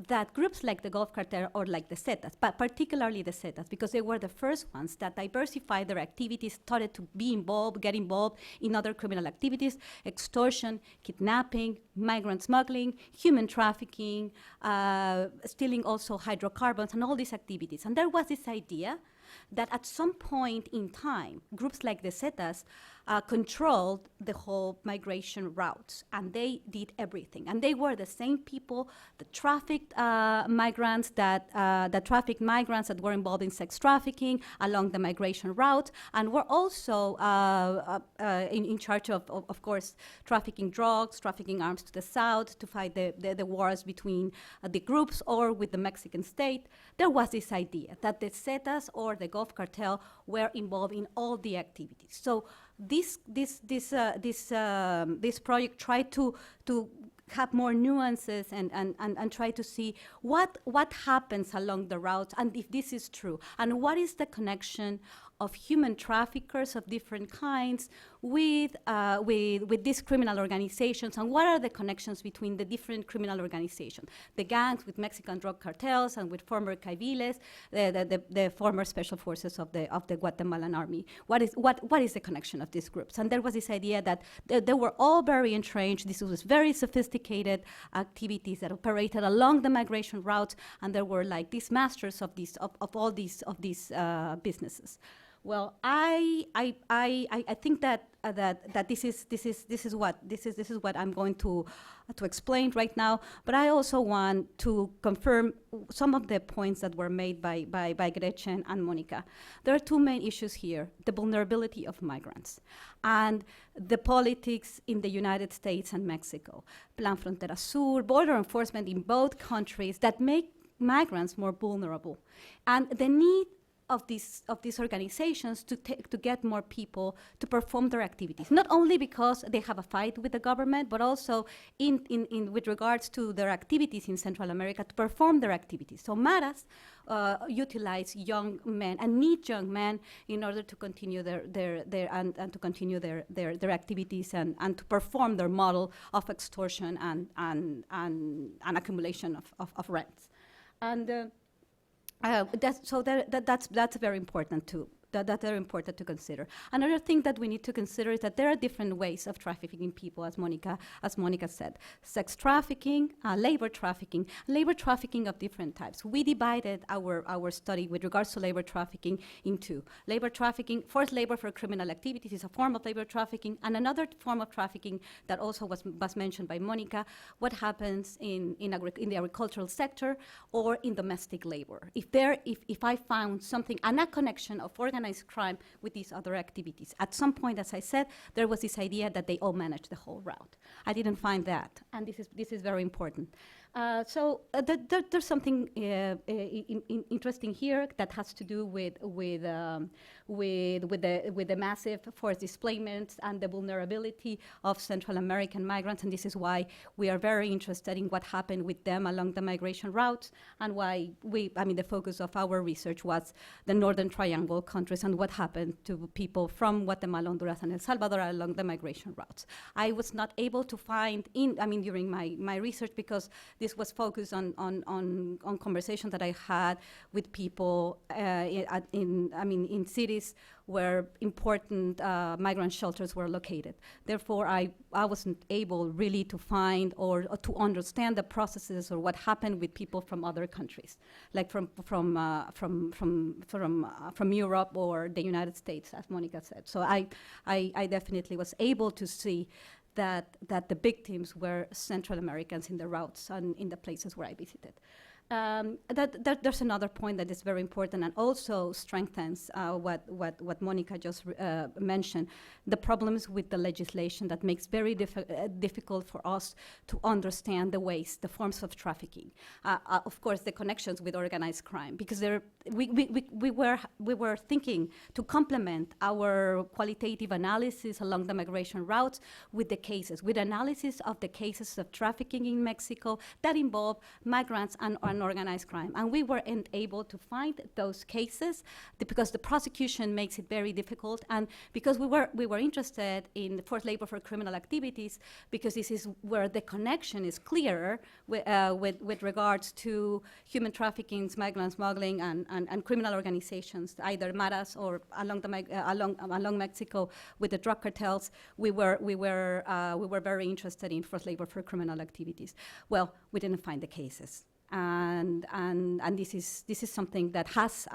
that groups like the Gulf Cartel or like the Zetas, but particularly the Zetas, because they were the first ones that diversified their activities, started to get involved in other criminal activities, extortion, kidnapping, migrant smuggling, human trafficking, stealing also hydrocarbons, and all these activities. And there was this idea that at some point in time, groups like the Zetas controlled the whole migration routes, and they did everything. And they were the same people, the trafficked migrants that trafficked migrants that were involved in sex trafficking along the migration route, and were also in charge of course, trafficking drugs, trafficking arms to the south to fight the wars between the groups or with the Mexican state. There was this idea that the Zetas or the Gulf Cartel were involved in all the activities. So this project tried to have more nuances and try to see what happens along the routes and if this is true, and what is the connection of human traffickers of different kinds with these criminal organizations, and what are the connections between the different criminal organizations, the gangs with Mexican drug cartels and with former Caiviles, the former special forces of the Guatemalan army. What is the connection of these groups? And there was this idea that they were all very entrenched. This was very sophisticated activities that operated along the migration routes, and there were like these masters of all these businesses. Well, I think that this is what I'm going to explain right now. But I also want to confirm some of the points that were made by Gretchen and Monica. There are two main issues here: the vulnerability of migrants and the politics in the United States and Mexico. Plan Frontera Sur, border enforcement in both countries that make migrants more vulnerable, and the need of these organizations to get more people to perform their activities, not only because they have a fight with the government, but also in with regards to their activities in Central America to perform their activities. So Maras utilize young men and need young men in order to continue their activities and to perform their model of extortion and accumulation of rents. And that's very important too. That are important to consider. Another thing that we need to consider is that there are different ways of trafficking people, as Monica said. Sex trafficking, labor trafficking of different types. We divided our study with regards to labor trafficking into labor trafficking. Forced labor for criminal activities is a form of labor trafficking, and another form of trafficking that also was mentioned by Monica, what happens in the agricultural sector or in domestic labor. If I found something, and a connection of organized crime with these other activities. At some point, as I said, there was this idea that they all manage the whole route. I didn't find that, and this is very important. There's something interesting here that has to do with the massive forced displacements and the vulnerability of Central American migrants, and this is why we are very interested in what happened with them along the migration routes, and why the focus of our research was the Northern Triangle countries and what happened to people from Guatemala, Honduras, and El Salvador along the migration routes. I was not able to find during my research, because this was focused on conversations that I had with people in cities where important migrant shelters were located. Therefore, I wasn't able really to find or to understand the processes or what happened with people from other countries, like from Europe or the United States, as Monica said. So I definitely was able to see that the victims were Central Americans in the routes and in the places where I visited. There's another point that is very important and also strengthens what Monica just mentioned, the problems with the legislation that makes very difficult for us to understand the ways, the forms of trafficking. Of course, the connections with organized crime, because we were thinking to complement our qualitative analysis along the migration routes with the cases, with analysis of the cases of trafficking in Mexico that involve migrants and organized crime. And we weren't able to find those cases because the prosecution makes it very difficult, and because we were interested in forced labor for criminal activities, because this is where the connection is clearer with regards to human trafficking, migrant smuggling, and criminal organizations, either Maras or along Mexico with the drug cartels. We were very interested in forced labor for criminal activities. Well, we didn't find the cases. And this is something that has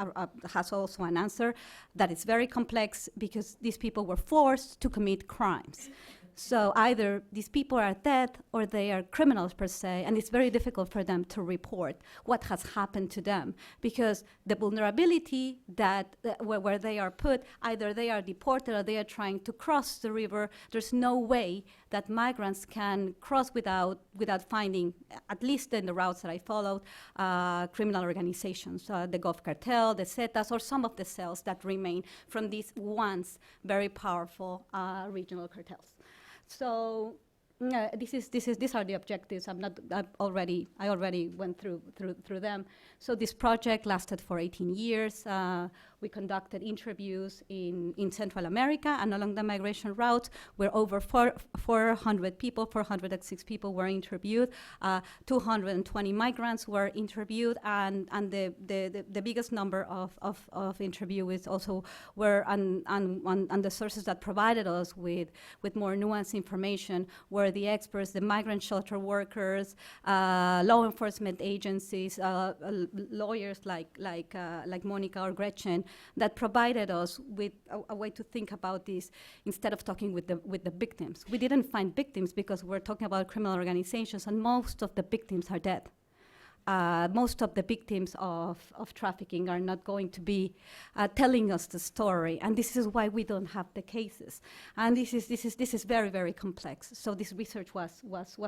also an answer that is very complex, because these people were forced to commit crimes. So either these people are dead or they are criminals per se, and it's very difficult for them to report what has happened to them, because the vulnerability that where they are put, either they are deported or they are trying to cross the river. There's no way that migrants can cross without finding, at least in the routes that I followed, criminal organizations, the Gulf Cartel, the Zetas, or some of the cells that remain from these once very powerful regional cartels. So these are the objectives. I already went through them. So this project lasted for 18 years. We conducted interviews in Central America and along the migration routes, where over 406 people were interviewed. 220 migrants were interviewed, and the biggest number of interviewees also were on the sources that provided us with more nuanced information were the experts, the migrant shelter workers, law enforcement agencies, lawyers like Monica or Gretchen, that provided us with a way to think about this instead of talking with the victims. We didn't find victims because we're talking about criminal organizations, and most of the victims are dead. Most of the victims of trafficking are not going to be telling us the story, and this is why we don't have the cases. And this is very, very complex. So this research was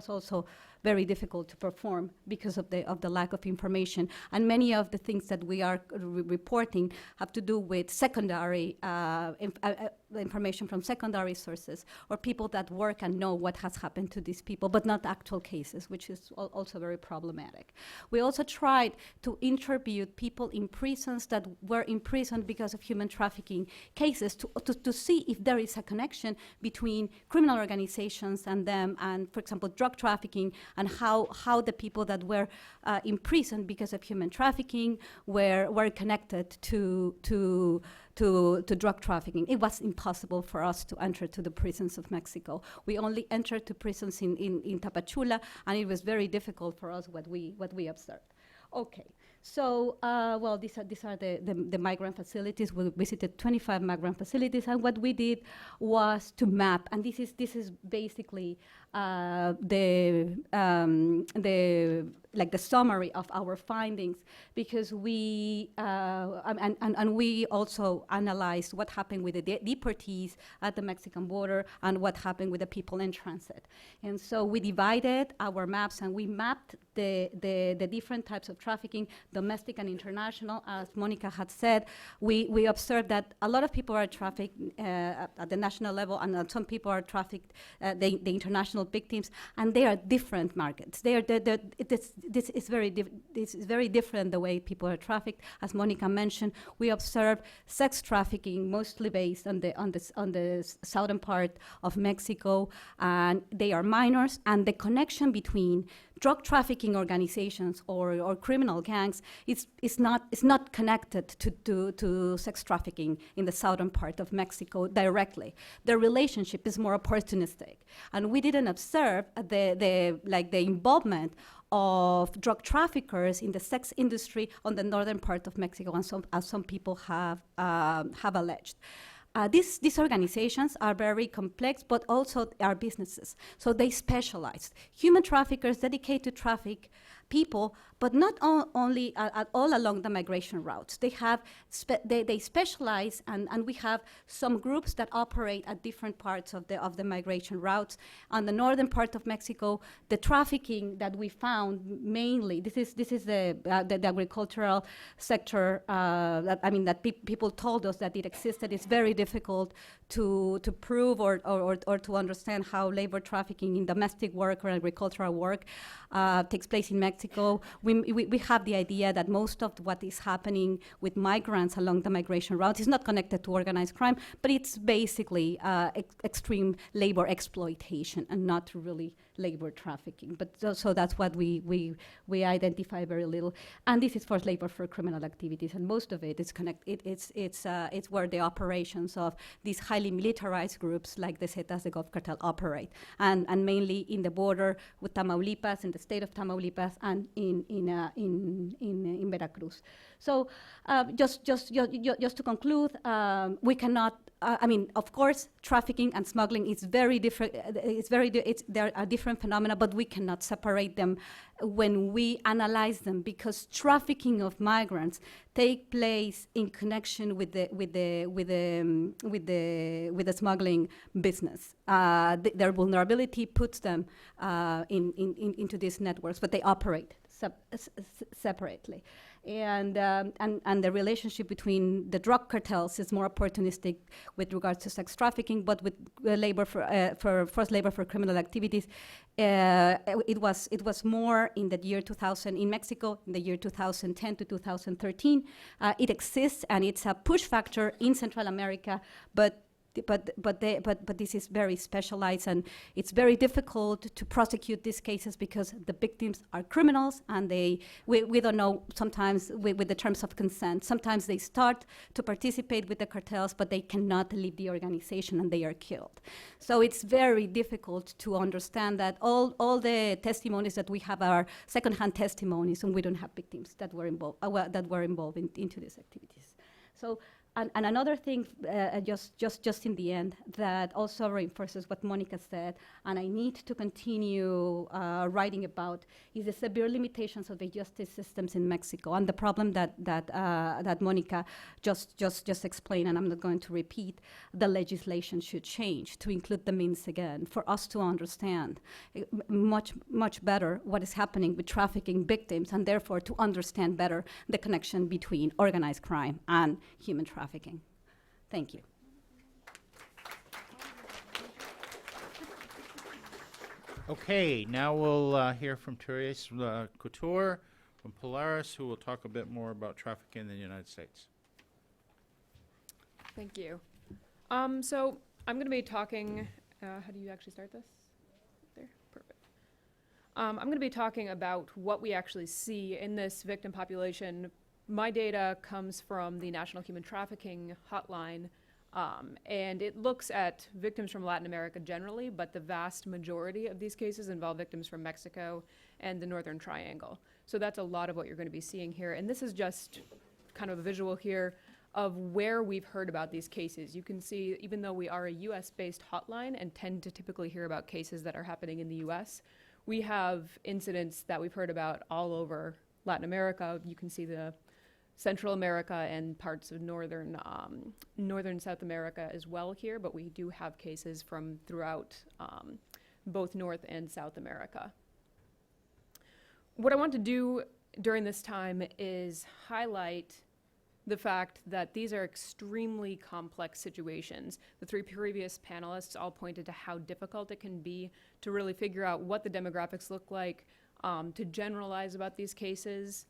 also very difficult to perform because of the lack of information. And many of the things that we are reporting have to do with secondary information from secondary sources, or people that work and know what has happened to these people, but not actual cases, which is also very problematic. We also tried to interview people in prisons that were imprisoned because of human trafficking cases to see if there is a connection between criminal organizations and them, and, for example, drug trafficking, and how the people that were imprisoned because of human trafficking were connected to drug trafficking. It was impossible for us to enter to the prisons of Mexico. We only entered to prisons in Tapachula, and it was very difficult for us what we observed. Okay, so well, these are the migrant facilities. We visited 25 migrant facilities, and what we did was to map, and this is basically the summary of our findings, because we and we also analyzed what happened with the deportees at the Mexican border and what happened with the people in transit. And so we divided our maps, and we mapped the different types of trafficking, domestic and international. As Monica had said, we observed that a lot of people are trafficked at the national level, and some people are trafficked, the international victims, and they are different markets. This is very different the way people are trafficked. As Monica mentioned, we observe sex trafficking mostly based on the southern part of Mexico, and they are minors, and the connection between drug trafficking organizations or criminal gangs is not connected to sex trafficking in the southern part of Mexico directly. The relationship is more opportunistic, and we didn't observe the involvement of drug traffickers in the sex industry on the northern part of Mexico, and as some people have alleged. These organizations are very complex, but also are businesses. So they specialize. Human traffickers dedicate to traffic people, but not only all along the migration routes. They have they specialize, and we have some groups that operate at different parts of the migration routes. On the northern part of Mexico, the trafficking that we found mainly, this is the agricultural sector. That people told us that it existed. It's very difficult to prove or to understand how labor trafficking in domestic work or agricultural work takes place in Mexico. We have the idea that most of what is happening with migrants along the migration routes is not connected to organized crime, but it's basically extreme labor exploitation and not really labor trafficking. But so that's what we identify very little. And this is forced labor for criminal activities, and most of it is it's where the operations of these highly militarized groups like the Zetas, the Gulf Cartel, operate, and mainly in the border with Tamaulipas, in the state of Tamaulipas, and in Veracruz. So just to conclude, we cannot. I mean, of course, trafficking and smuggling is very different. There are different phenomena, but we cannot separate them when we analyze them, because trafficking of migrants take place in connection with the smuggling business. Their vulnerability puts them into these networks, but they operate separately. And the relationship between the drug cartels is more opportunistic with regards to sex trafficking, but with labor for forced labor for criminal activities, it was more in the year 2000 in Mexico, in the year 2010 to 2013. It exists, and it's a push factor in Central America, but this is very specialized, and it's very difficult to prosecute these cases because the victims are criminals, and we don't know sometimes with the terms of consent. Sometimes they start to participate with the cartels, but they cannot leave the organization, and they are killed. So it's very difficult to understand that all the testimonies that we have are secondhand testimonies, and we don't have victims that were involved into these activities. So. And another thing, just in the end, that also reinforces what Monica said, and I need to continue writing about, is the severe limitations of the justice systems in Mexico, and the problem that Monica just explained, and I'm not going to repeat. The legislation should change to include the means again, for us to understand much better what is happening with trafficking victims, and therefore to understand better the connection between organized crime and human trafficking. Thank you. Okay, now we'll hear from Therese Couture from Polaris, who will talk a bit more about trafficking in the United States. Thank you. So I'm going to be talking, how do you actually start this? There, perfect. I'm going to be talking about what we actually see in this victim population. My data comes from the National Human Trafficking Hotline, and it looks at victims from Latin America generally, but the vast majority of these cases involve victims from Mexico and the Northern Triangle. So that's a lot of what you're going to be seeing here. And this is just kind of a visual here of where we've heard about these cases. You can see, even though we are a US-based hotline and tend to typically hear about cases that are happening in the US, we have incidents that we've heard about all over Latin America. You can see the Central America and parts of northern South America as well here, but we do have cases from throughout both North and South America. What I want to do during this time is highlight the fact that these are extremely complex situations. The three previous panelists all pointed to how difficult it can be to really figure out what the demographics look like, to generalize about these cases.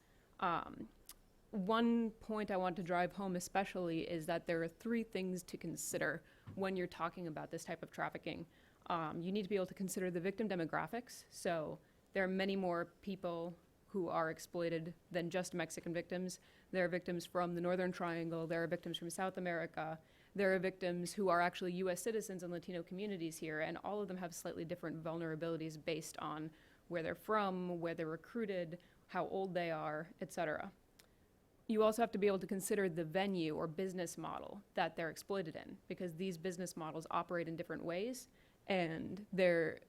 One point I want to drive home especially is that there are three things to consider when you're talking about this type of trafficking. You need to be able to consider the victim demographics. So there are many more people who are exploited than just Mexican victims. There are victims from the Northern Triangle. There are victims from South America. There are victims who are actually US citizens and Latino communities here, and all of them have slightly different vulnerabilities based on where they're from, where they're recruited, how old they are, etc. You also have to be able to consider the venue or business model that they're exploited in, because these business models operate in different ways, and they're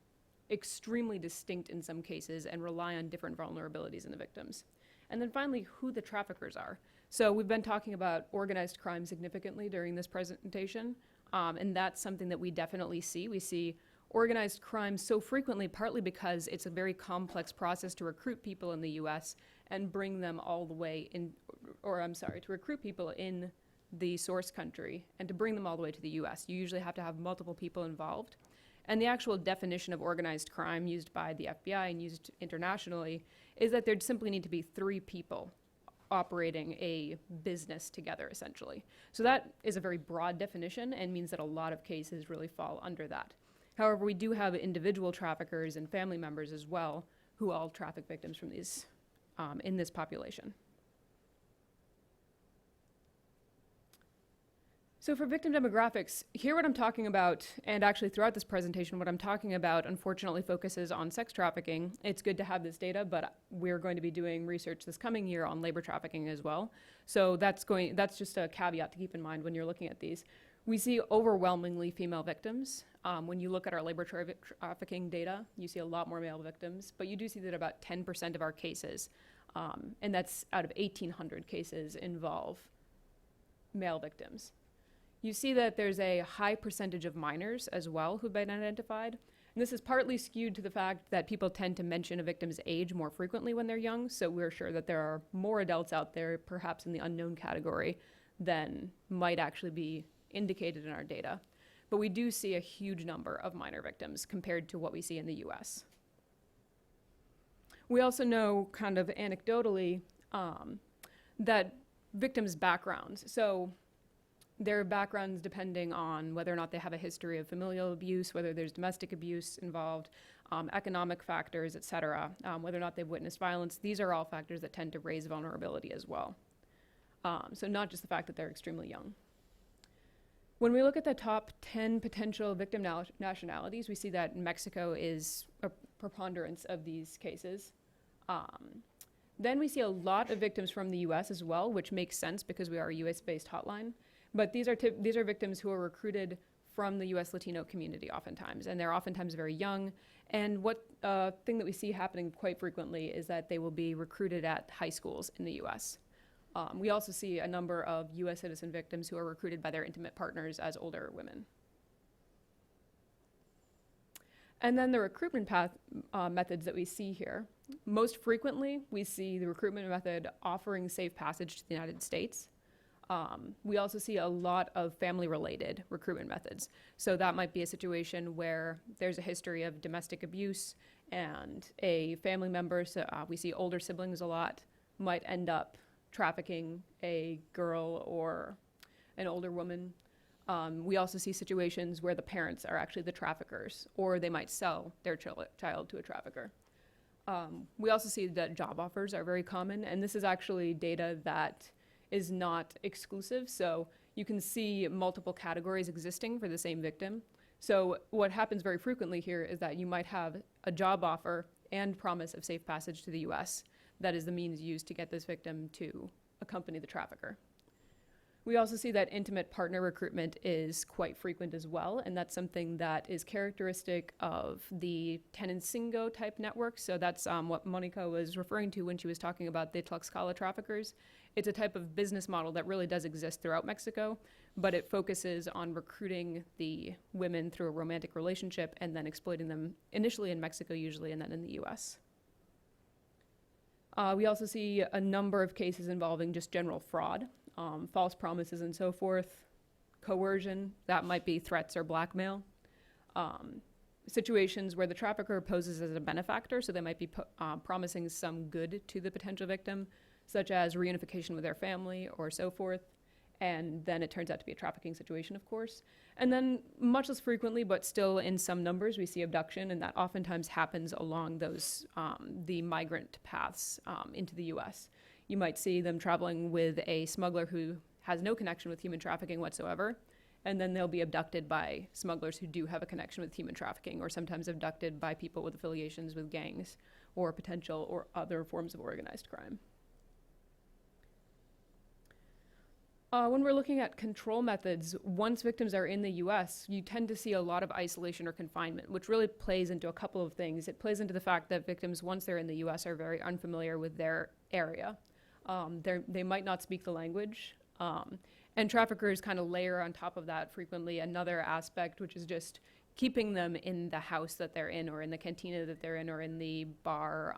extremely distinct in some cases and rely on different vulnerabilities in the victims. And then finally, who the traffickers are. So we've been talking about organized crime significantly during this presentation, and that's something that we definitely see. We see organized crime so frequently, partly because it's a very complex process to recruit people in the US and bring them all the way in, to recruit people in the source country and to bring them all the way to the US. You usually have to have multiple people involved. And the actual definition of organized crime used by the FBI and used internationally is that there simply need to be 3 people operating a business together, essentially. So that is a very broad definition and means that a lot of cases really fall under that. However, we do have individual traffickers and family members as well who all traffic victims from these in this population. So for victim demographics, here what I'm talking about, and actually throughout this presentation, what I'm talking about unfortunately focuses on sex trafficking. It's good to have this data, but we're going to be doing research this coming year on labor trafficking as well. So that's just a caveat to keep in mind when you're looking at these. We see overwhelmingly female victims. When you look at our labor trafficking data, you see a lot more male victims, but you do see that about 10% of our cases, and that's out of 1,800 cases, involve male victims. You see that there's a high percentage of minors as well who've been identified. And this is partly skewed to the fact that people tend to mention a victim's age more frequently when they're young, so we're sure that there are more adults out there, perhaps in the unknown category, than might actually be indicated in our data. But we do see a huge number of minor victims compared to what we see in the US. We also know, kind of anecdotally, that victims' backgrounds, so their backgrounds depending on whether or not they have a history of familial abuse, whether there's domestic abuse involved, economic factors, et cetera, whether or not they've witnessed violence, these are all factors that tend to raise vulnerability as well. So not just the fact that they're extremely young. When we look at the top 10 potential victim nationalities, we see that Mexico is a preponderance of these cases. Then we see a lot of victims from the US as well, which makes sense because we are a US-based hotline. But these are victims who are recruited from the US Latino community oftentimes, and they're oftentimes very young. And what thing that we see happening quite frequently is that they will be recruited at high schools in the US. We also see a number of US citizen victims who are recruited by their intimate partners as older women. And then the recruitment methods that we see here. Most frequently, we see the recruitment method offering safe passage to the United States. We also see a lot of family-related recruitment methods. So that might be a situation where there's a history of domestic abuse and a family member, so we see older siblings a lot, might end up trafficking a girl or an older woman. We also see situations where the parents are actually the traffickers, or they might sell their child to a trafficker. We also see that job offers are very common, and this is actually data that is not exclusive, so you can see multiple categories existing for the same victim. So what happens very frequently here is that you might have a job offer and promise of safe passage to the US. That is the means used to get this victim to accompany the trafficker. We also see that intimate partner recruitment is quite frequent as well, and that's something that is characteristic of the Tenancingo type network. So that's what Monica was referring to when she was talking about the Tlaxcala traffickers. It's a type of business model that really does exist throughout Mexico, but it focuses on recruiting the women through a romantic relationship and then exploiting them initially in Mexico usually, and then in the US. We also see a number of cases involving just general fraud. False promises and so forth, coercion, that might be threats or blackmail. Situations where the trafficker poses as a benefactor, so they might be promising some good to the potential victim, such as reunification with their family or so forth, and then it turns out to be a trafficking situation, of course. And then much less frequently, but still in some numbers, we see abduction, and that oftentimes happens along those, the migrant paths into the US. You might see them traveling with a smuggler who has no connection with human trafficking whatsoever, and then they'll be abducted by smugglers who do have a connection with human trafficking, or sometimes abducted by people with affiliations with gangs or potential or other forms of organized crime. When we're looking at control methods, once victims are in the US, you tend to see a lot of isolation or confinement, which really plays into a couple of things. It plays into the fact that victims, once they're in the US, are very unfamiliar with their area. They might not speak the language. And traffickers kind of layer on top of that frequently another aspect, which is just keeping them in the house that they're in, or in the cantina that they're in, or in the bar,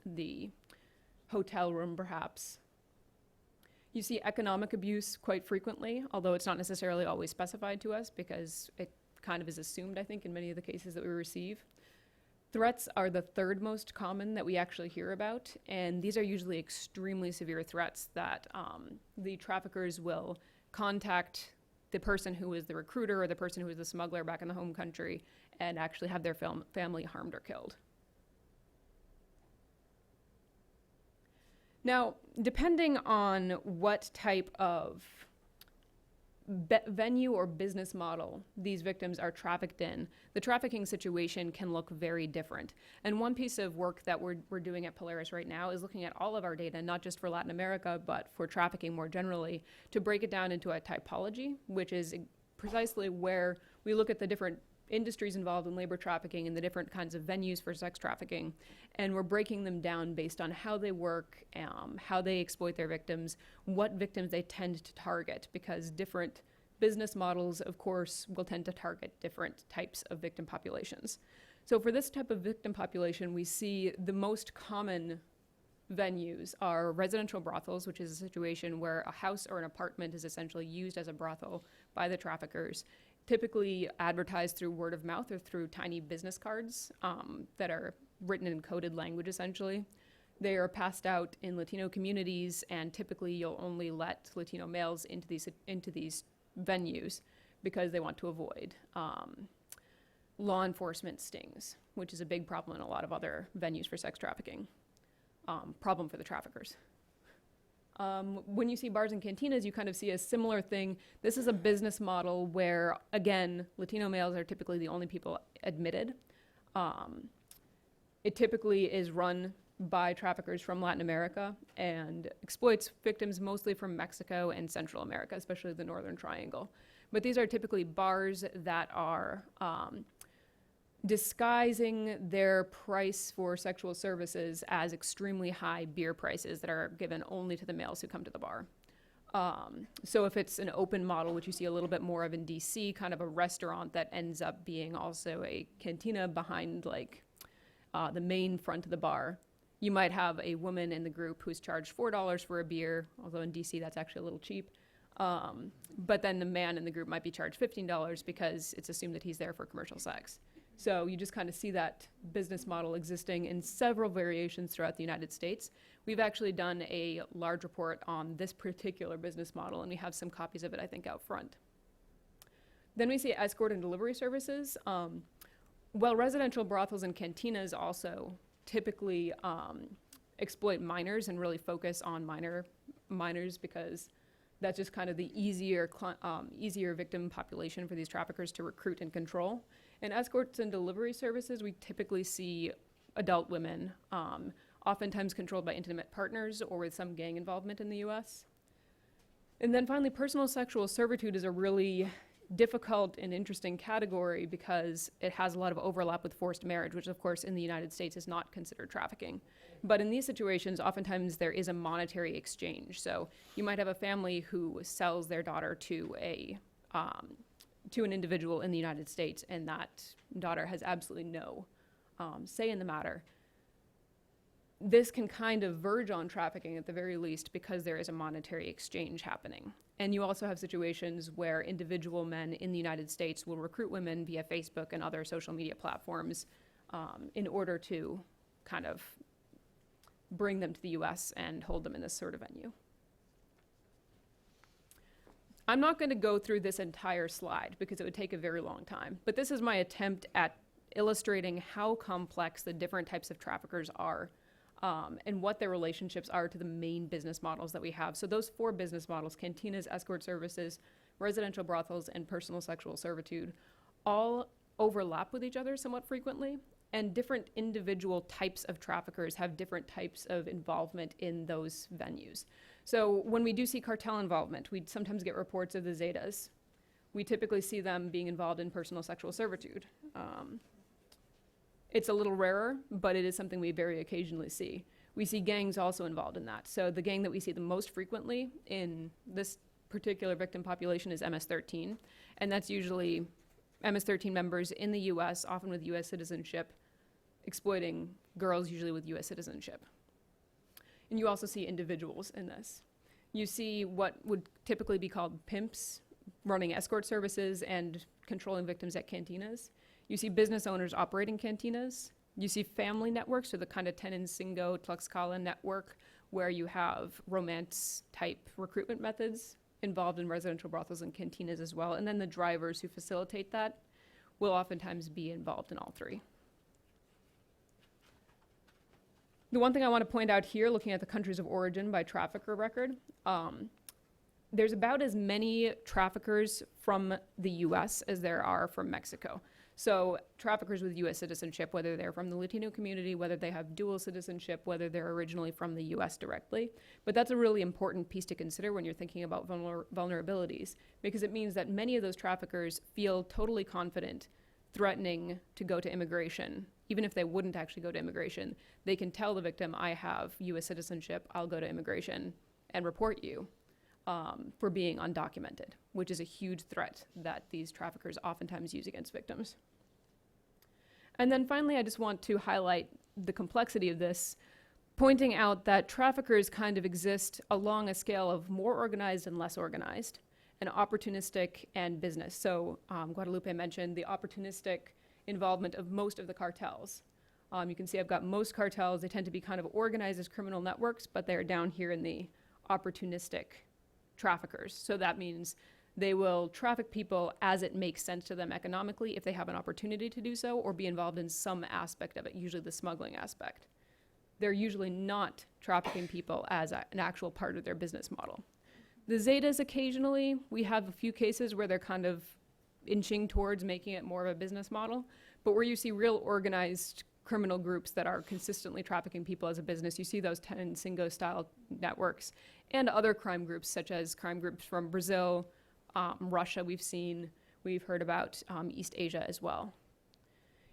the hotel room perhaps. You see economic abuse quite frequently, although it's not necessarily always specified to us because it kind of is assumed, I think, in many of the cases that we receive. Threats are the third most common that we actually hear about, and these are usually extremely severe threats that the traffickers will contact the person who is the recruiter or the person who is the smuggler back in the home country and actually have their family harmed or killed. Now, depending on what type of venue or business model these victims are trafficked in, the trafficking situation can look very different. And one piece of work that we're doing at Polaris right now is looking at all of our data, not just for Latin America, but for trafficking more generally, to break it down into a typology, which is precisely where we look at the different industries involved in labor trafficking and the different kinds of venues for sex trafficking. And we're breaking them down based on how they work, how they exploit their victims, what victims they tend to target, because different business models, of course, will tend to target different types of victim populations. So for this type of victim population, we see the most common venues are residential brothels, which is a situation where a house or an apartment is essentially used as a brothel by the traffickers, typically advertised through word of mouth or through tiny business cards that are written in coded language, essentially. They are passed out in Latino communities, and typically you'll only let Latino males into these venues because they want to avoid law enforcement stings, which is a big problem in a lot of other venues for sex trafficking. Problem for the traffickers. When you see bars and cantinas, you kind of see a similar thing. This is a business model where, again, Latino males are typically the only people admitted. It typically is run by traffickers from Latin America and exploits victims mostly from Mexico and Central America, especially the Northern Triangle. But these are typically bars that are disguising their price for sexual services as extremely high beer prices that are given only to the males who come to the bar. So if it's an open model, which you see a little bit more of in DC, kind of a restaurant that ends up being also a cantina behind like the main front of the bar, you might have a woman in the group who's charged $4 for a beer, although in DC that's actually a little cheap. But then the man in the group might be charged $15 because it's assumed that he's there for commercial sex. So you just kind of see that business model existing in several variations throughout the United States. We've actually done a large report on this particular business model, and we have some copies of it, I think, out front. Then we see escort and delivery services. Well, residential brothels and cantinas also typically exploit minors and really focus on minors because that's just kind of the easier victim population for these traffickers to recruit and control. In escorts and delivery services, we typically see adult women, oftentimes controlled by intimate partners or with some gang involvement in the US. And then finally, personal sexual servitude is a really difficult and interesting category because it has a lot of overlap with forced marriage, which of course in the United States is not considered trafficking. But in these situations, oftentimes there is a monetary exchange. So you might have a family who sells their daughter to an individual in the United States, and that daughter has absolutely no say in the matter. This can kind of verge on trafficking at the very least because there is a monetary exchange happening. And you also have situations where individual men in the United States will recruit women via Facebook and other social media platforms in order to kind of bring them to the US and hold them in this sort of venue. I'm not going to go through this entire slide because it would take a very long time, but this is my attempt at illustrating how complex the different types of traffickers are and what their relationships are to the main business models that we have. So those 4 business models, cantinas, escort services, residential brothels, and personal sexual servitude, all overlap with each other somewhat frequently, and different individual types of traffickers have different types of involvement in those venues. So when we do see cartel involvement, we sometimes get reports of the Zetas. We typically see them being involved in personal sexual servitude. It's a little rarer, but it is something we very occasionally see. We see gangs also involved in that. So the gang that we see the most frequently in this particular victim population is MS-13, and that's usually MS-13 members in the US, often with US citizenship, exploiting girls usually with US citizenship. And you also see individuals in this. You see what would typically be called pimps running escort services and controlling victims at cantinas. You see business owners operating cantinas. You see family networks, so the kind of Tenancingo, Tlaxcala network, where you have romance-type recruitment methods involved in residential brothels and cantinas as well. And then the drivers who facilitate that will oftentimes be involved in all 3. The one thing I want to point out here, looking at the countries of origin by trafficker record, there's about as many traffickers from the US as there are from Mexico. So traffickers with US citizenship, whether they're from the Latino community, whether they have dual citizenship, whether they're originally from the US directly. But that's a really important piece to consider when you're thinking about vulnerabilities, because it means that many of those traffickers feel totally confident threatening to go to immigration. Even if they wouldn't actually go to immigration, they can tell the victim, I have US citizenship, I'll go to immigration and report you for being undocumented, which is a huge threat that these traffickers oftentimes use against victims. And then finally, I just want to highlight the complexity of this, pointing out that traffickers kind of exist along a scale of more organized and less organized, and opportunistic and business. So Guadalupe mentioned the opportunistic involvement of most of the cartels. You can see I've got most cartels. They tend to be kind of organized as criminal networks, but they're down here in the opportunistic traffickers. So that means they will traffic people as it makes sense to them economically if they have an opportunity to do so, or be involved in some aspect of it, usually the smuggling aspect. They're usually not trafficking people as an actual part of their business model. The Zetas, occasionally, we have a few cases where they're kind of inching towards making it more of a business model, but where you see real organized criminal groups that are consistently trafficking people as a business, you see those Tensingo style networks, and other crime groups such as crime groups from Brazil, Russia we've heard about East Asia as well.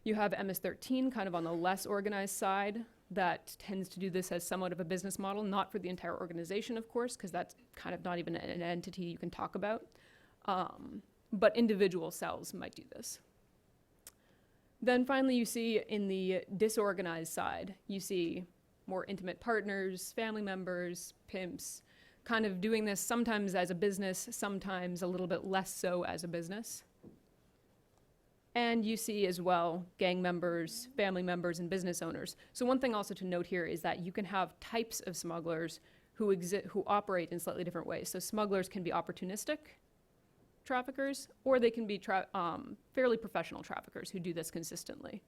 You have MS-13 kind of on the less organized side that tends to do this as somewhat of a business model, not for the entire organization, of course, because that's kind of not even an entity you can talk about. But individual cells might do this. Then finally, you see in the disorganized side, you see more intimate partners, family members, pimps, kind of doing this sometimes as a business, sometimes a little bit less so as a business. And you see as well gang members, family members, and business owners. So one thing also to note here is that you can have types of smugglers who operate in slightly different ways. So smugglers can be opportunistic traffickers, or they can be fairly professional traffickers who do this consistently.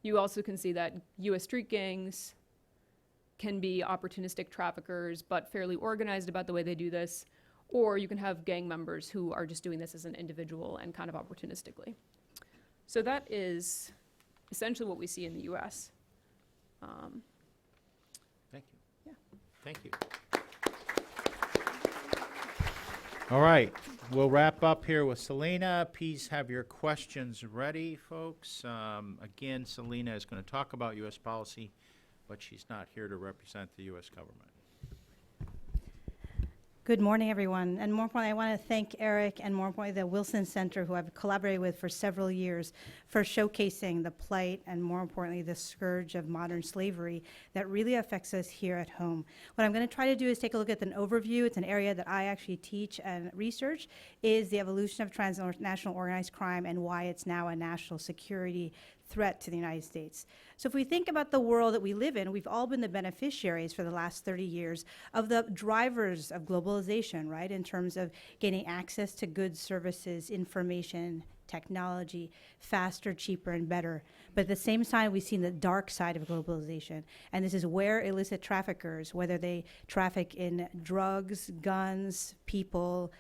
You also can see that US street gangs can be opportunistic traffickers, but fairly organized about the way they do this, or you can have gang members who are just doing this as an individual and kind of opportunistically. So that is essentially what we see in the US. Thank you. Yeah. Thank you. All right, we'll wrap up here with Selena. Please have your questions ready, folks. Again, Selena is going to talk about U.S. policy, but she's not here to represent the U.S. government. Good morning, everyone. And more importantly, I want to thank Eric and more importantly, the Wilson Center, who I've collaborated with for several years, for showcasing the plight and more importantly, the scourge of modern slavery that really affects us here at home. What I'm going to try to do is take a look at an overview. It's an area that I actually teach and research, is the evolution of transnational organized crime and why it's now a national security threat to the United States. So if we think about the world that we live in, we've all been the beneficiaries for the last 30 years of the drivers of globalization, right? In terms of gaining access to goods, services, information, technology, faster, cheaper, and better. But at the same time, we've seen the dark side of globalization. And this is where illicit traffickers, whether they traffic in drugs, guns, people,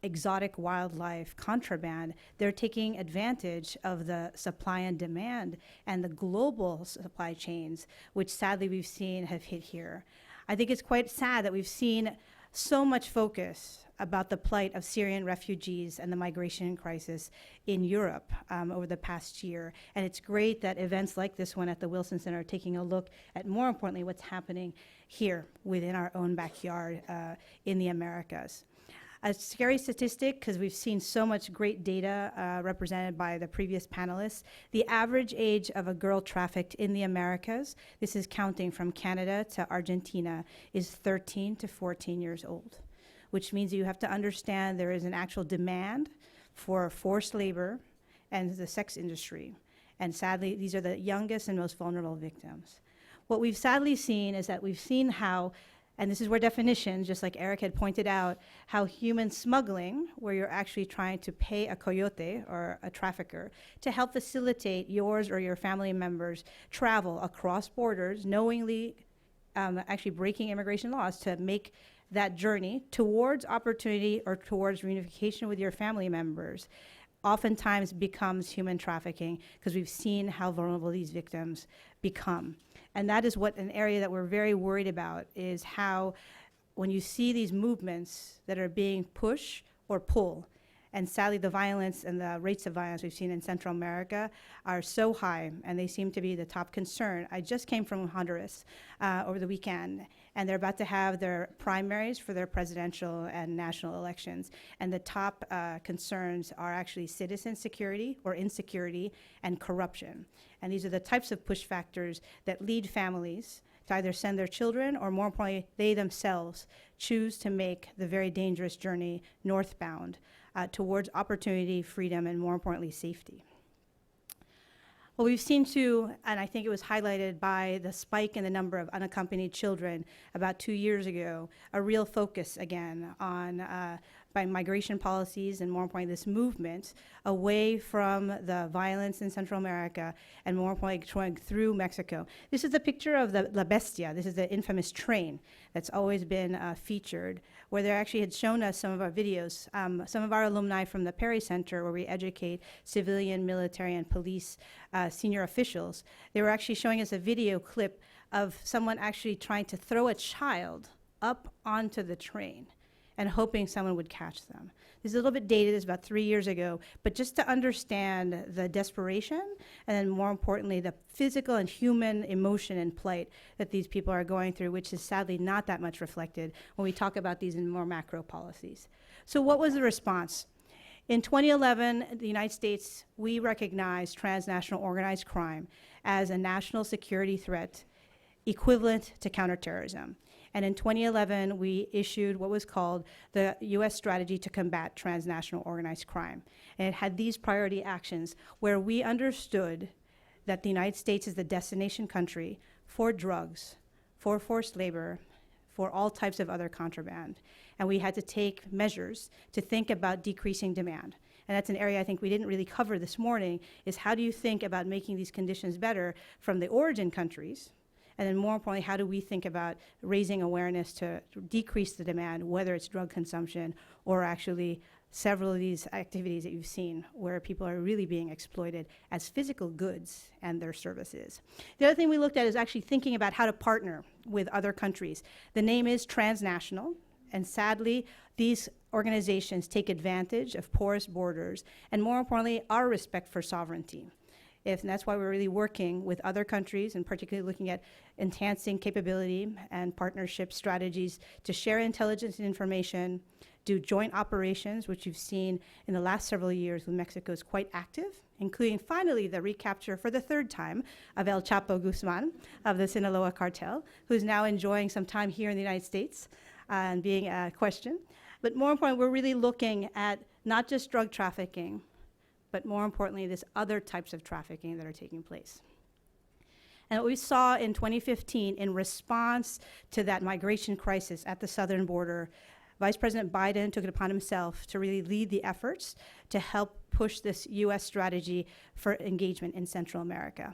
exotic wildlife, contraband, they're taking advantage of the supply and demand and the global supply chains, which sadly we've seen have hit here. I think it's quite sad that we've seen so much focus about the plight of Syrian refugees and the migration crisis in Europe over the past year. And it's great that events like this one at the Wilson Center are taking a look at, more importantly, what's happening here within our own backyard in the Americas. A scary statistic, because we've seen so much great data represented by the previous panelists, the average age of a girl trafficked in the Americas, this is counting from Canada to Argentina, is 13 to 14 years old, which means you have to understand there is an actual demand for forced labor and the sex industry. And sadly, these are the youngest and most vulnerable victims. What we've sadly seen is that we've seen how, and this is where definitions, just like Eric had pointed out, how human smuggling, where you're actually trying to pay a coyote or a trafficker to help facilitate yours or your family members travel across borders, knowingly actually breaking immigration laws to make that journey towards opportunity or towards reunification with your family members oftentimes becomes human trafficking, because we've seen how vulnerable these victims become. And that is what an area that we're very worried about, is how when you see these movements that are being push or pull, and sadly the violence and the rates of violence we've seen in Central America are so high, and they seem to be the top concern. I just came from Honduras over the weekend, and they're about to have their primaries for their presidential and national elections. And the top concerns are actually citizen security or insecurity and corruption. And these are the types of push factors that lead families to either send their children, or more importantly, they themselves choose to make the very dangerous journey northbound towards opportunity, freedom, and more importantly, safety. Well, we've seen too, and I think it was highlighted by the spike in the number of unaccompanied children about 2 years ago, a real focus again on by migration policies, and more importantly, this movement away from the violence in Central America, and more importantly, going through Mexico. This is a picture of the La Bestia. This is the infamous train that's always been featured, where they actually had shown us some of our videos. Some of our alumni from the Perry Center, where we educate civilian, military, and police senior officials, they were actually showing us a video clip of someone actually trying to throw a child up onto the train and hoping someone would catch them. This is a little bit dated, it's about 3 years ago, but just to understand the desperation, and then more importantly, the physical and human emotion and plight that these people are going through, which is sadly not that much reflected when we talk about these in more macro policies. So what was the response? In 2011, the United States, we recognized transnational organized crime as a national security threat equivalent to counterterrorism. And in 2011, we issued what was called the U.S. Strategy to Combat Transnational Organized Crime. And it had these priority actions where we understood that the United States is the destination country for drugs, for forced labor, for all types of other contraband. And we had to take measures to think about decreasing demand. And that's an area I think we didn't really cover this morning, is how do you think about making these conditions better from the origin countries? And then more importantly, how do we think about raising awareness to decrease the demand, whether it's drug consumption or actually several of these activities that you've seen where people are really being exploited as physical goods and their services. The other thing we looked at is actually thinking about how to partner with other countries. The name is transnational, and sadly, these organizations take advantage of porous borders and, more importantly, our respect for sovereignty. And that's why we're really working with other countries, and particularly looking at enhancing capability and partnership strategies to share intelligence and information, do joint operations, which you've seen in the last several years with Mexico is quite active, including finally the recapture for the third time of El Chapo Guzman of the Sinaloa cartel, who's now enjoying some time here in the United States and being questioned. But more importantly, we're really looking at not just drug trafficking, but more importantly, there's other types of trafficking that are taking place. And what we saw in 2015 in response to that migration crisis at the southern border, Vice President Biden took it upon himself to really lead the efforts to help push this U.S. strategy for engagement in Central America.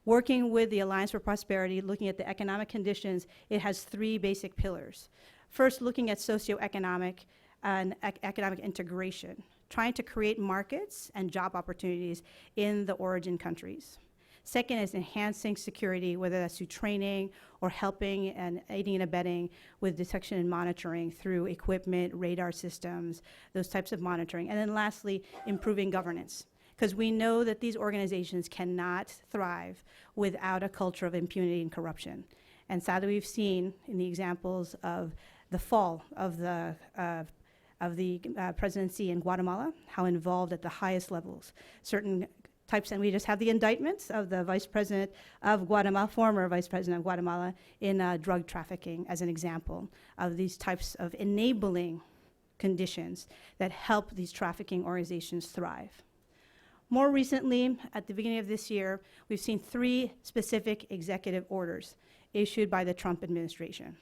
Working with the Alliance for Prosperity, looking at the economic conditions, it has 3 basic pillars. First, looking at socioeconomic and economic integration, trying to create markets and job opportunities in the origin countries. Second is enhancing security, whether that's through training or helping and aiding and abetting with detection and monitoring through equipment, radar systems, those types of monitoring. And then lastly, improving governance, because we know that these organizations cannot thrive without a culture of impunity and corruption. And sadly, we've seen in the examples of the fall of the presidency in Guatemala, how involved at the highest levels certain types, and we just have the indictments of the vice president of Guatemala, former vice president of Guatemala, in drug trafficking as an example of these types of enabling conditions that help these trafficking organizations thrive. More recently, at the beginning of this year, we've seen 3 specific executive orders issued by the Trump administration.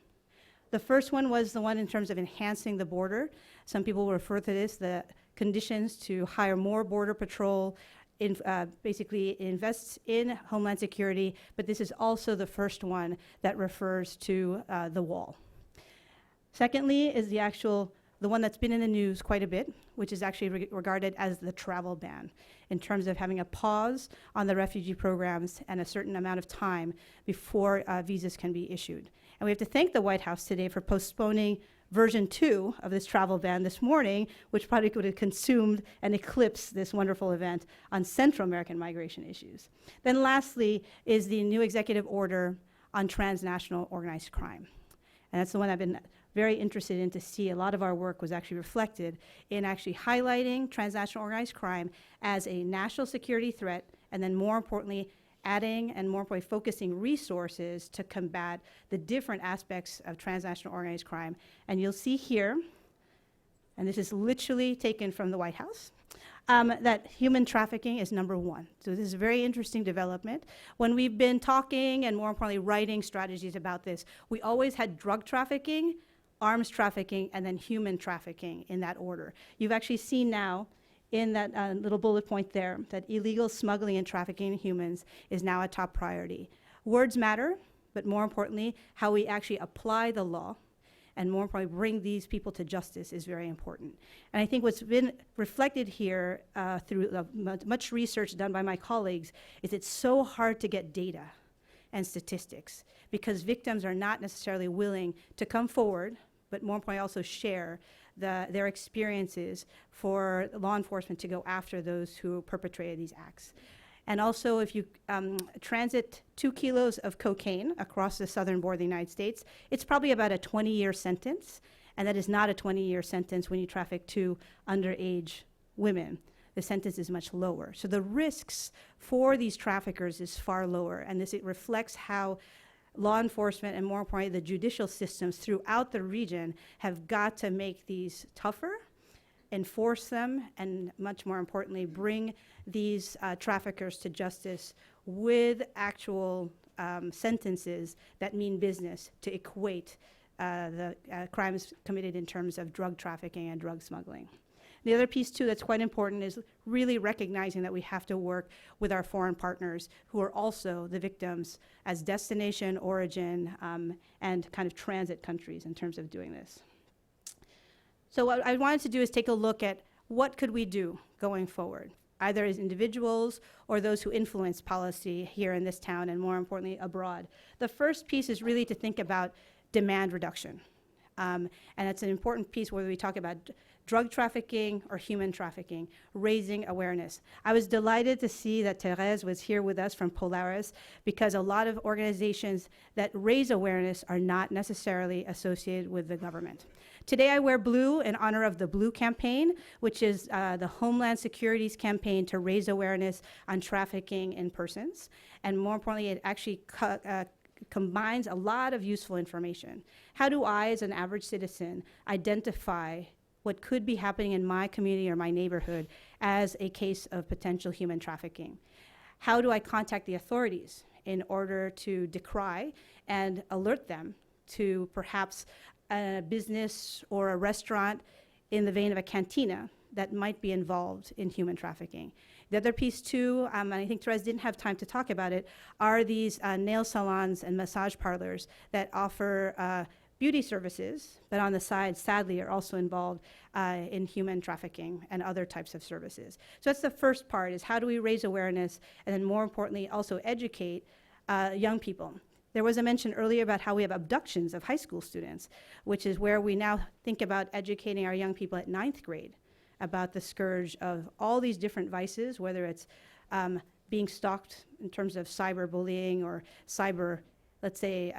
The first one was the one in terms of enhancing the border. Some people refer to this, the conditions to hire more border patrol, basically invests in Homeland Security, but this is also the first one that refers to the wall. Secondly is the one that's been in the news quite a bit, which is actually regarded as the travel ban, in terms of having a pause on the refugee programs and a certain amount of time before visas can be issued. And we have to thank the White House today for postponing version 2 of this travel ban this morning, which probably could have consumed and eclipsed this wonderful event on Central American migration issues. Then lastly is the new executive order on transnational organized crime. And that's the one I've been very interested in to see. A lot of our work was actually reflected in actually highlighting transnational organized crime as a national security threat, and then more importantly, adding and more importantly, focusing resources to combat the different aspects of transnational organized crime. And you'll see here, and this is literally taken from the White House, that human trafficking is number 1. So this is a very interesting development. When we've been talking and more importantly writing strategies about this, we always had drug trafficking, arms trafficking, and then human trafficking in that order. You've actually seen now in that little bullet point there that illegal smuggling and trafficking in humans is now a top priority. Words matter, but more importantly, how we actually apply the law and more importantly, bring these people to justice is very important. And I think what's been reflected here through much research done by my colleagues is it's so hard to get data and statistics because victims are not necessarily willing to come forward, but more importantly also share their experiences for law enforcement to go after those who perpetrated these acts. And also, if you transit 2 kilos of cocaine across the southern border of the United States, it's probably about a 20-year sentence, and that is not a 20-year sentence when you traffic 2 underage women. The sentence is much lower. So the risks for these traffickers is far lower, and it reflects how law enforcement and more importantly the judicial systems throughout the region have got to make these tougher, enforce them, and much more importantly, bring these traffickers to justice with actual sentences that mean business to equate the crimes committed in terms of drug trafficking and drug smuggling. The other piece, too, that's quite important is really recognizing that we have to work with our foreign partners who are also the victims as destination, origin, and kind of transit countries in terms of doing this. So what I wanted to do is take a look at what could we do going forward, either as individuals or those who influence policy here in this town and more importantly abroad. The first piece is really to think about demand reduction. And it's an important piece whether we talk about drug trafficking or human trafficking, raising awareness. I was delighted to see that Therese was here with us from Polaris because a lot of organizations that raise awareness are not necessarily associated with the government. Today I wear blue in honor of the Blue Campaign, which is the Homeland Security's campaign to raise awareness on trafficking in persons. And more importantly, it actually combines a lot of useful information. How do I, as an average citizen, identify what could be happening in my community or my neighborhood as a case of potential human trafficking? How do I contact the authorities in order to decry and alert them to perhaps a business or a restaurant in the vein of a cantina that might be involved in human trafficking? The other piece too, and I think Therese didn't have time to talk about it, are these nail salons and massage parlors that offer beauty services, but on the side, sadly, are also involved in human trafficking and other types of services. So that's the first part, is how do we raise awareness, and then more importantly, also educate young people. There was a mention earlier about how we have abductions of high school students, which is where we now think about educating our young people at 9th grade about the scourge of all these different vices, whether it's being stalked in terms of cyberbullying or cyber, let's say,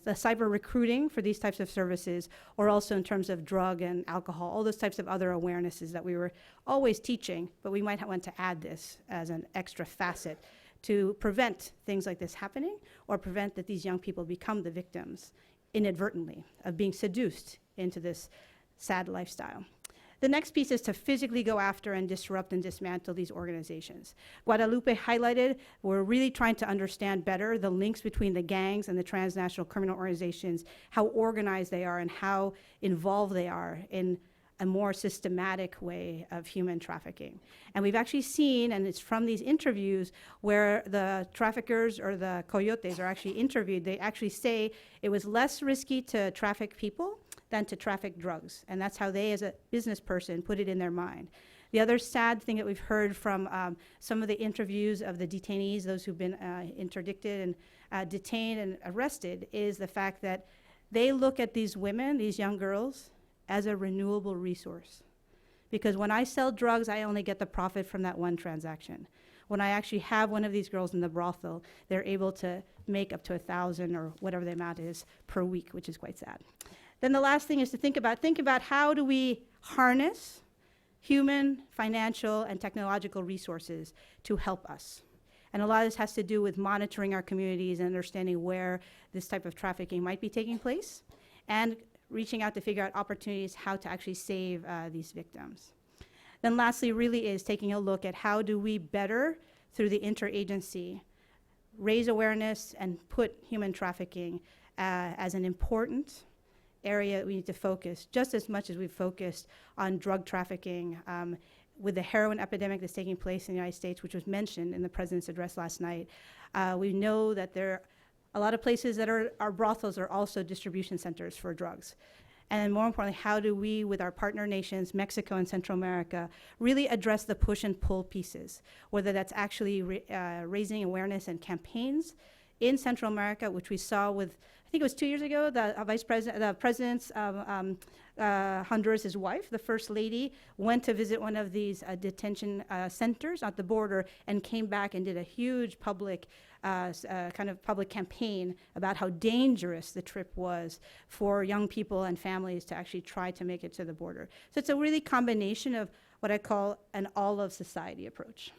the cyber recruiting for these types of services, or also in terms of drug and alcohol, all those types of other awarenesses that we were always teaching, but we might want to add this as an extra facet to prevent things like this happening, or prevent that these young people become the victims inadvertently of being seduced into this sad lifestyle. The next piece is to physically go after and disrupt and dismantle these organizations. Guadalupe highlighted, we're really trying to understand better the links between the gangs and the transnational criminal organizations, how organized they are and how involved they are in a more systematic way of human trafficking. And we've actually seen, and it's from these interviews where the traffickers or the coyotes are actually interviewed, they actually say it was less risky to traffic people than to traffic drugs. And that's how they, as a business person, put it in their mind. The other sad thing that we've heard from some of the interviews of the detainees, those who've been interdicted and detained and arrested, is the fact that they look at these women, these young girls, as a renewable resource. Because when I sell drugs, I only get the profit from that one transaction. When I actually have one of these girls in the brothel, they're able to make up to 1,000 or whatever the amount is per week, which is quite sad. Then the last thing is to think about how do we harness human, financial, and technological resources to help us. And a lot of this has to do with monitoring our communities and understanding where this type of trafficking might be taking place, and reaching out to figure out opportunities how to actually save these victims. Then lastly really is taking a look at how do we better, through the interagency, raise awareness and put human trafficking as an important area that we need to focus, just as much as we've focused on drug trafficking with the heroin epidemic that's taking place in the United States, which was mentioned in the president's address last night. We know that there are a lot of places that are brothels are also distribution centers for drugs. And more importantly, how do we, with our partner nations, Mexico and Central America, really address the push and pull pieces, whether that's actually raising awareness and campaigns in Central America, which we saw with, I think it was 2 years ago, the president's Honduras' wife, the first lady, went to visit one of these detention centers at the border and came back and did a huge public public campaign about how dangerous the trip was for young people and families to actually try to make it to the border. So it's a really combination of what I call an all-of-society approach.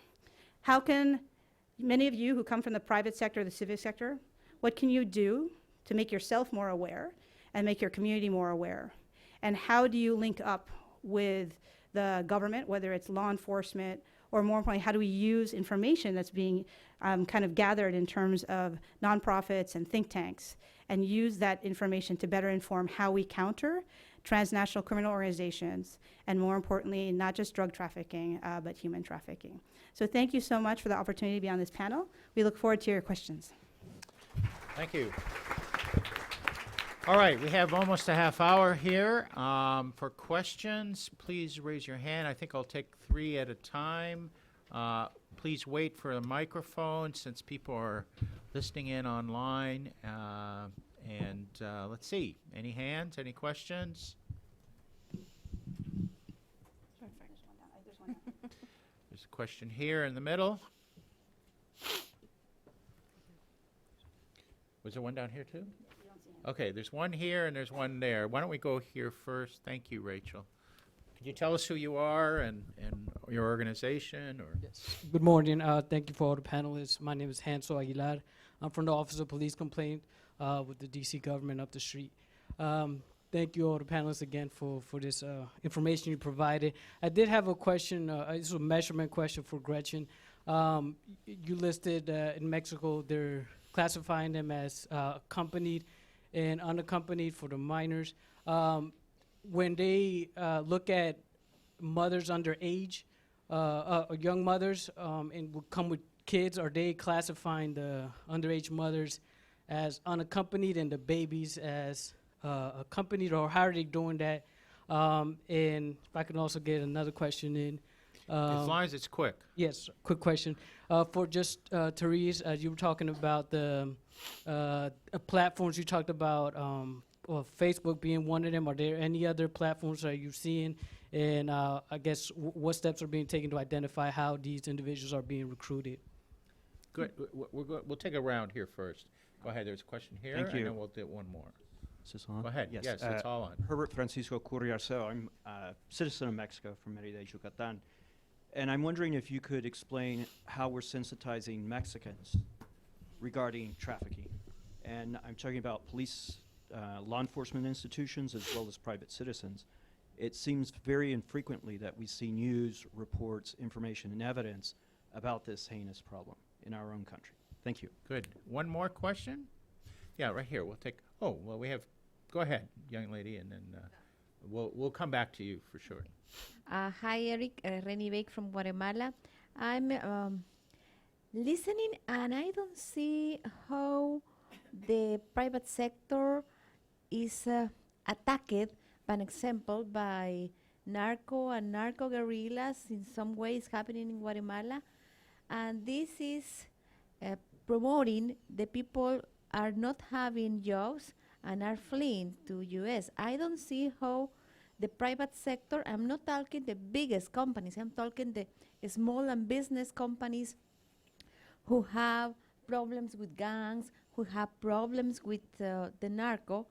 How can many of you who come from the private sector, the civic sector, what can you do to make yourself more aware and make your community more aware? And how do you link up with the government, whether it's law enforcement, or more importantly, how do we use information that's being gathered in terms of nonprofits and think tanks, and use that information to better inform how we counter transnational criminal organizations, and more importantly, not just drug trafficking, but human trafficking. So thank you so much for the opportunity to be on this panel. We look forward to your questions. Thank you. All right, we have almost a half hour here. For questions, please raise your hand. I think I'll take 3 at a time. Please wait for a microphone since people are listening in online. Let's see, any hands, any questions? There's a question here in the middle. Was there one down here too? Okay, there's one here and there's one there. Why don't we go here first? Thank you, Rachel. Could you tell us who you are and your organization? Or Yes. Good morning. Thank you for all the panelists. My name is Hansel Aguilar. I'm from the Office of Police Complaint with the DC government up the street. Thank you all the panelists again for this information you provided. I did have a question. It's a measurement question for Gretchen. You listed in Mexico, they're classifying them as accompanied and unaccompanied for the minors. When they look at mothers underage, young mothers, and will come with kids, are they classifying the underage mothers as unaccompanied and the babies as accompanied, or how are they doing that? And if I can also get another question in. as long as it's quick. Yes, quick question. For just Therese, you were talking about the platforms. You talked about Facebook being one of them. Are there any other platforms that you're seeing? And I guess what steps are being taken to identify how these individuals are being recruited? Good. We'll take a round here first. Go ahead. There's a question here, Thank you. and then we'll do one more. Is this on? Go ahead. Yes, it's all on. Herbert Francisco Curriarceo. I'm a citizen of Mexico from Mérida, Yucatan. And I'm wondering if you could explain how we're sensitizing Mexicans regarding trafficking. And I'm talking about police, law enforcement institutions, as well as private citizens. It seems very infrequently that we see news, reports, information, and evidence about this heinous problem in our own country. Thank you. Good. One more question? Yeah, right here. We'll take, we have, go ahead, young lady, and then we'll come back to you for sure. Hi, Eric. Renny Bake from Guatemala. I'm listening, and I don't see how the private sector is attacked, by an example, by narco and narco guerrillas in some ways happening in Guatemala. And this is promoting the people are not having jobs and are fleeing to US. I don't see how the private sector, I'm not talking the biggest companies, I'm talking the small and business companies who have problems with gangs, who have problems with the narco,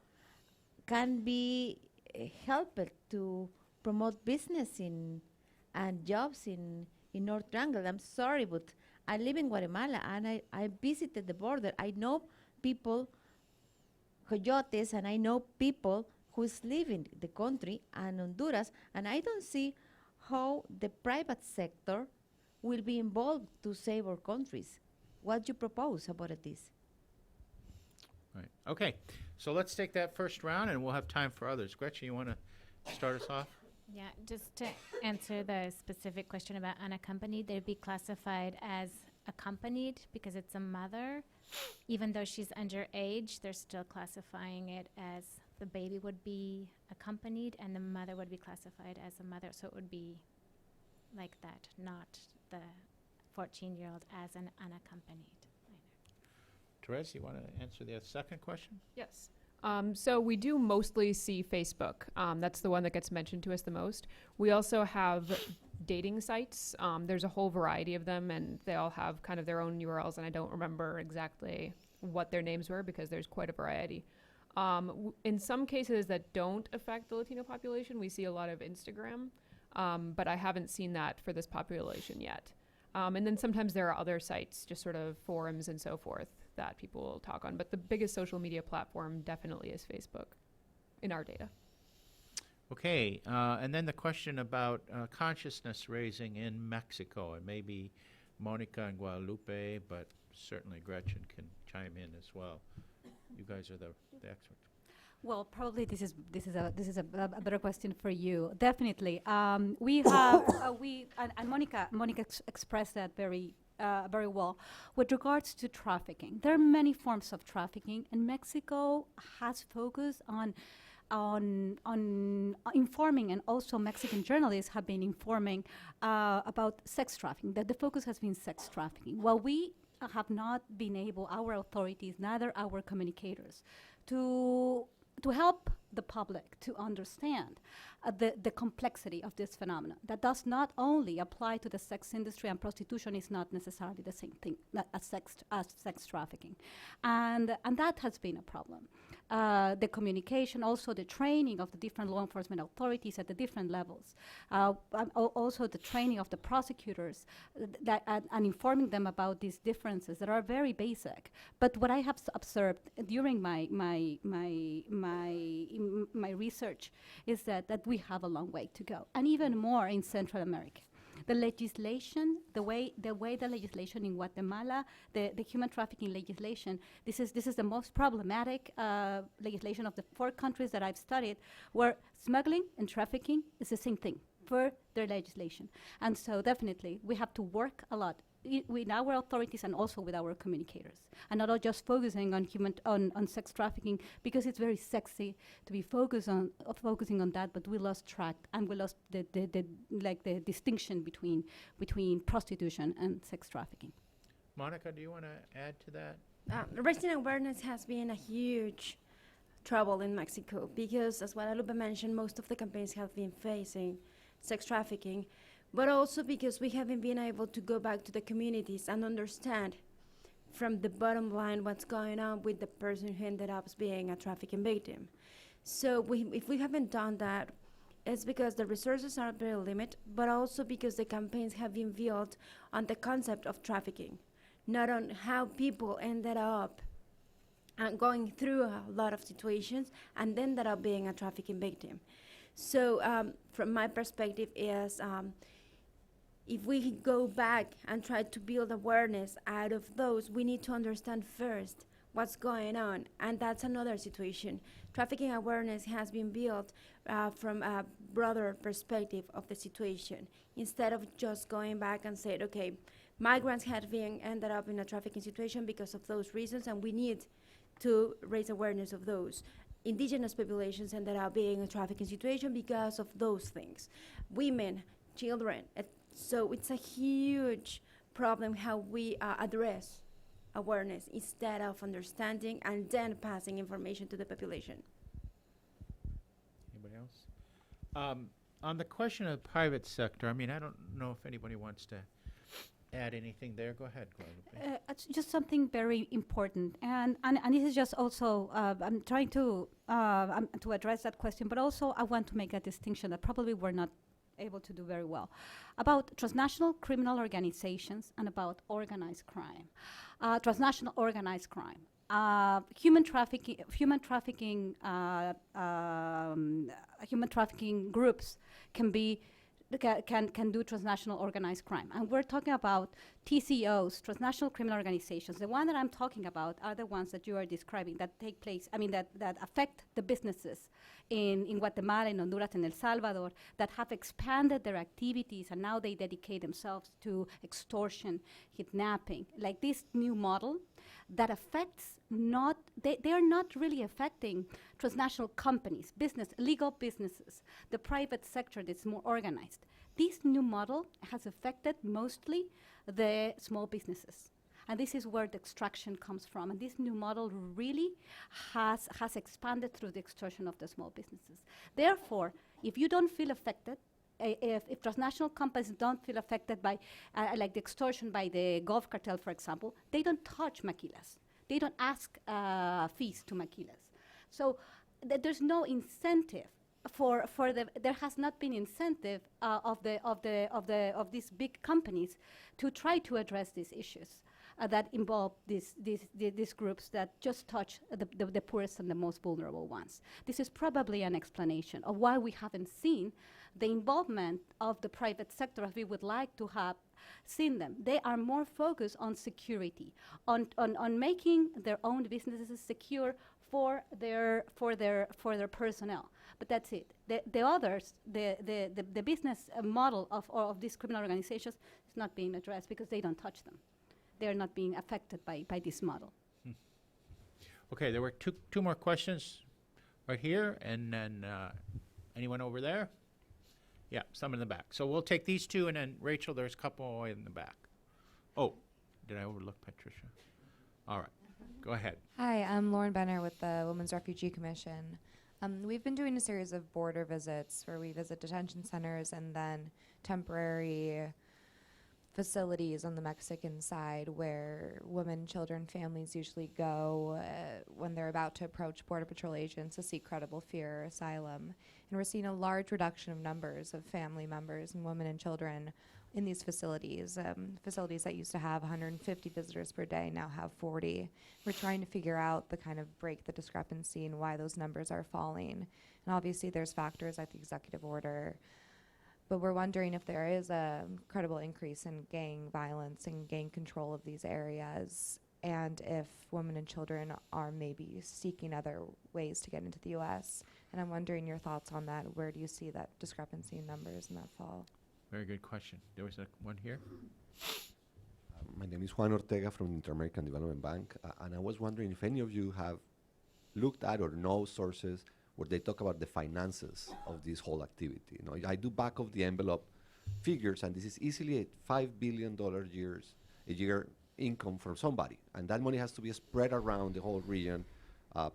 can be helped to promote business and jobs in North Triangle. I'm sorry, but I live in Guatemala and I visited the border. I know people, coyotes, and I know people who's living the country and Honduras, and I don't see how the private sector will be involved to save our countries. What do you propose about this? Right. Okay. So let's take that first round, and we'll have time for others. Gretchen, you want to start us off? Yeah, just to answer the specific question about unaccompanied, they'd be classified as accompanied because it's a mother. Even though she's underage, they're still classifying it as the baby would be accompanied and the mother would be classified as a mother. So it would be like that, not the 14-year-old as an unaccompanied minor. Therese, you want to answer the second question? Yes. So we do mostly see Facebook. That's the one that gets mentioned to us the most. We also have dating sites. There's a whole variety of them, and they all have kind of their own URLs, and I don't remember exactly what their names were because there's quite a variety. In some cases that don't affect the Latino population, we see a lot of Instagram, but I haven't seen that for this population yet. And then sometimes there are other sites, just sort of forums and so forth, that people will talk on. But the biggest social media platform definitely is Facebook in our data. Okay. And then the question about consciousness raising in Mexico, and maybe Monica and Guadalupe, but certainly Gretchen can chime in as well. You guys are the experts. Well, probably this is a better question for you. Definitely, we have and Monica expressed that very well with regards to trafficking. There are many forms of trafficking, and Mexico has focused on informing, and also Mexican journalists have been informing about sex trafficking. That the focus has been sex trafficking. While we have not been able, our authorities, neither our communicators, to help the public to understand the complexity of this phenomenon. That does not only apply to the sex industry, and prostitution is not necessarily the same thing as sex trafficking. And that has been a problem. The communication, also the training of the different law enforcement authorities at the different levels, also the training of the prosecutors and informing them about these differences that are very basic. But what I have observed during my research is that we have a long way to go, and even more in Central America. The legislation, the way the legislation in Guatemala, the human trafficking legislation, this is the most problematic legislation of the 4 countries that I've studied, where smuggling and trafficking is the same thing for their legislation. And so definitely we have to work a lot with our authorities and also with our communicators, and not just focusing on sex trafficking because it's very sexy to be focusing on that, but we lost track and we lost the distinction between prostitution and sex trafficking. Monica, do you want to add to that? Raising awareness has been a huge trouble in Mexico because, as Guadalupe mentioned, most of the campaigns have been facing sex trafficking, but also because we haven't been able to go back to the communities and understand from the bottom line what's going on with the person who ended up being a trafficking victim. So if we haven't done that, it's because the resources are very limited, but also because the campaigns have been built on the concept of trafficking, not on how people ended up going through a lot of situations and ended up being a trafficking victim. So from my perspective is, if we go back and try to build awareness out of those, we need to understand first what's going on, and that's another situation. Trafficking awareness has been built from a broader perspective of the situation, instead of just going back and saying, okay, migrants have been ended up in a trafficking situation because of those reasons, and we need to raise awareness of those. Indigenous populations ended up being in a trafficking situation because of those things. Women, children. So it's a huge problem how we address awareness instead of understanding and then passing information to the population. Anybody else? On the question of the private sector, I mean, I don't know if anybody wants to add anything there. Go ahead, Guadalupe. It's just something very important, and this is just also I'm trying to address that question, but also I want to make a distinction that probably we're not able to do very well about transnational criminal organizations and about organized crime. Transnational organized crime, human trafficking groups can do transnational organized crime. And we're talking about TCOs, transnational criminal organizations. The one that I'm talking about are the ones that you are describing that take place, that affect the businesses in Guatemala, in Honduras, and El Salvador, that have expanded their activities, and now they dedicate themselves to extortion, kidnapping, like this new model that affects they are not really affecting transnational companies, legal businesses, the private sector that's more organized. This new model has affected mostly the small businesses. And this is where the extraction comes from. And this new model really has expanded through the extortion of the small businesses. Therefore, if you don't feel affected, if transnational companies don't feel affected by, like the extortion by the Gulf cartel, for example, they don't touch maquilas. They don't ask fees to maquilas. So there's no incentive there has not been incentive of these big companies to try to address these issues that involve these groups that just touch the poorest and the most vulnerable ones. This is probably an explanation of why we haven't seen the involvement of the private sector as we would like to have seen them. They are more focused on security, on making their own businesses secure for their personnel. But that's it. The others, the business model of these criminal organizations is not being addressed because they don't touch them. They are not being affected by this model. Okay, there were two more questions right here, and then anyone over there? Yeah, some in the back. So we'll take these two, and then Rachel, there's a couple in the back. Oh, did I overlook Patricia? All right, go ahead. Hi, I'm Lauren Benner with the Women's Refugee Commission. We've been doing a series of border visits where we visit detention centers and then temporary facilities on the Mexican side where women, children, families usually go when they're about to approach Border Patrol agents to seek credible fear or asylum. And we're seeing a large reduction of numbers of family members and women and children in these facilities. Facilities that used to have 150 visitors per day now have 40. We're trying to figure out the kind of break the discrepancy and why those numbers are falling. And obviously there's factors like the executive order, but we're wondering if there is a credible increase in gang violence and gang control of these areas, and if women and children are maybe seeking other ways to get into the U.S. And I'm wondering your thoughts on that. Where do you see that discrepancy in numbers and that fall? Very good question. There was one here. My name is Juan Ortega from the Inter-American Development Bank, and I was wondering if any of you have looked at or know sources where they talk about the finances of this whole activity. You know, I do back of the envelope figures, and this is easily a $5 billion a year income from somebody, and that money has to be spread around the whole region,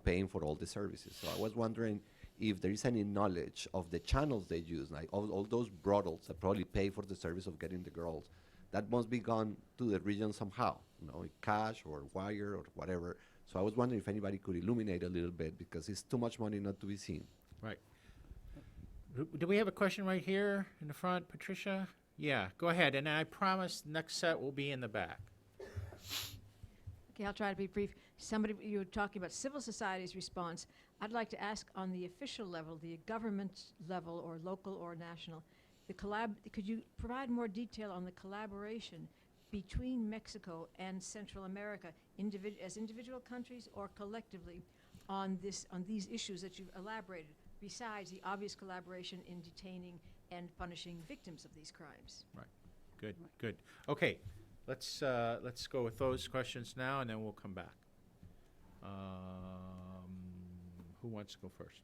paying for all the services. So I was wondering if there is any knowledge of the channels they use, like all those brothels that probably pay for the service of getting the girls, that must be gone to the region somehow, you know, cash or wire or whatever. So I was wondering if anybody could illuminate a little bit, because it's too much money not to be seen. Right. Do we have a question right here in the front, Patricia? Yeah, go ahead. And I promise next set will be in the back. Okay, I'll try to be brief. You were talking about civil society's response. I'd like to ask on the official level, the government level or local or national, could you provide more detail on the collaboration between Mexico and Central America, as individual countries or collectively, on these issues that you've elaborated, besides the obvious collaboration in detaining and punishing victims of these crimes? Right. Good. Good. Okay. Let's go with those questions now, and then we'll come back. Who wants to go first?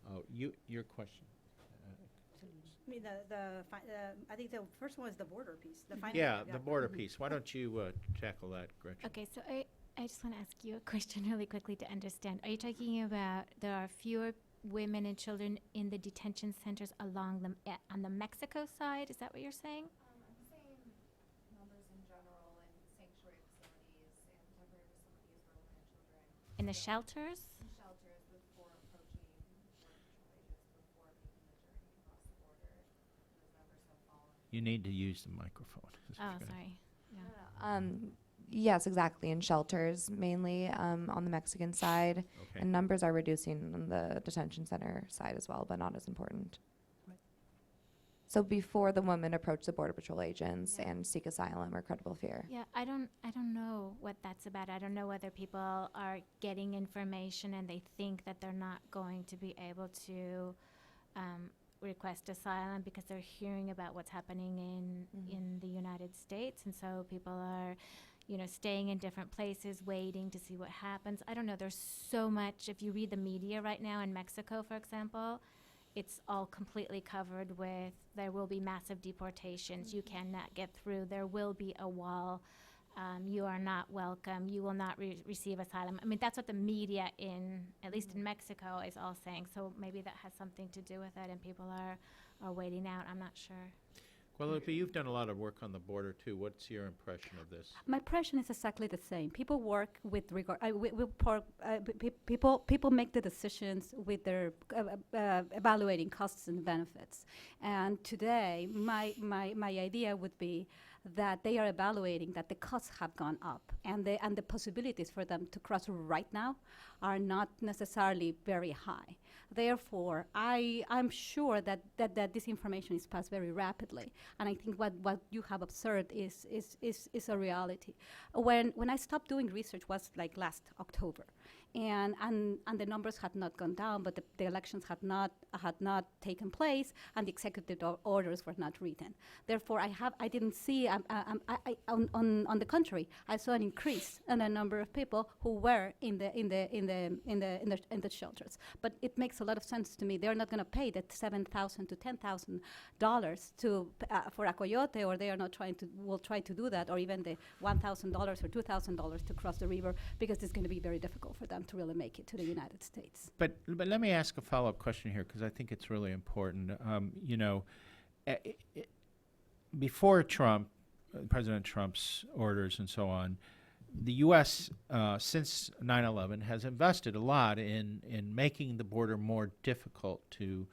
Oh, your question. I mean, I think the first one was the border piece. The Yeah, the border piece. Why don't you tackle that, Gretchen? Okay, so I just want to ask you a question really quickly to understand. Are you talking about there are fewer women and children in the detention centers along on the Mexico side? Is that what you're saying? I'm saying numbers in general in sanctuary facilities and temporary facilities for women and children. In the shelters? In shelters before approaching border patrol agents, before making the journey across the border. Those numbers have fallen. You need to use the microphone. Oh, sorry. Yes, exactly. In shelters, mainly on the Mexican side. Okay. And numbers are reducing on the detention center side as well, but not as important. Right. So before the women approach the border patrol agents and seek asylum or credible fear. Yeah, I don't know what that's about. I don't know whether people are getting information and they think that they're not going to be able to request asylum because they're hearing about what's happening in the United States, and so people are, staying in different places, waiting to see what happens. I don't know. There's so much. If you read the media right now in Mexico, for example, it's all completely covered with there will be massive deportations. You cannot get through. There will be a wall. You are not welcome. You will not receive asylum. I mean, that's what the media at least in Mexico, is all saying. So maybe that has something to do with it, and people are waiting out. I'm not sure. Guadalupe, you've done a lot of work on the border too. What's your impression of this? My impression is exactly the same. People work with regard. People make the decisions with their evaluating costs and benefits. And today, my idea would be that they are evaluating that the costs have gone up, and the possibilities for them to cross right now are not necessarily very high. Therefore, I'm sure that this information is passed very rapidly, and I think what you have observed is a reality. When I stopped doing research was like last October, and the numbers had not gone down, but the elections had not taken place, and the executive orders were not written. Therefore, I didn't see on the contrary, I saw an increase in the number of people who were in the shelters. But it makes a lot of sense to me. They're not going to pay that $7,000 to $10,000 for a coyote, or they are not will try to do that, or even the $1,000 or $2,000 to cross the river, because it's going to be very difficult for them to really make it to the United States. But let me ask a follow-up question here, because I think it's really important. Before President Trump's orders and so on, the U.S. Since 9/11 has invested a lot in making the border more difficult to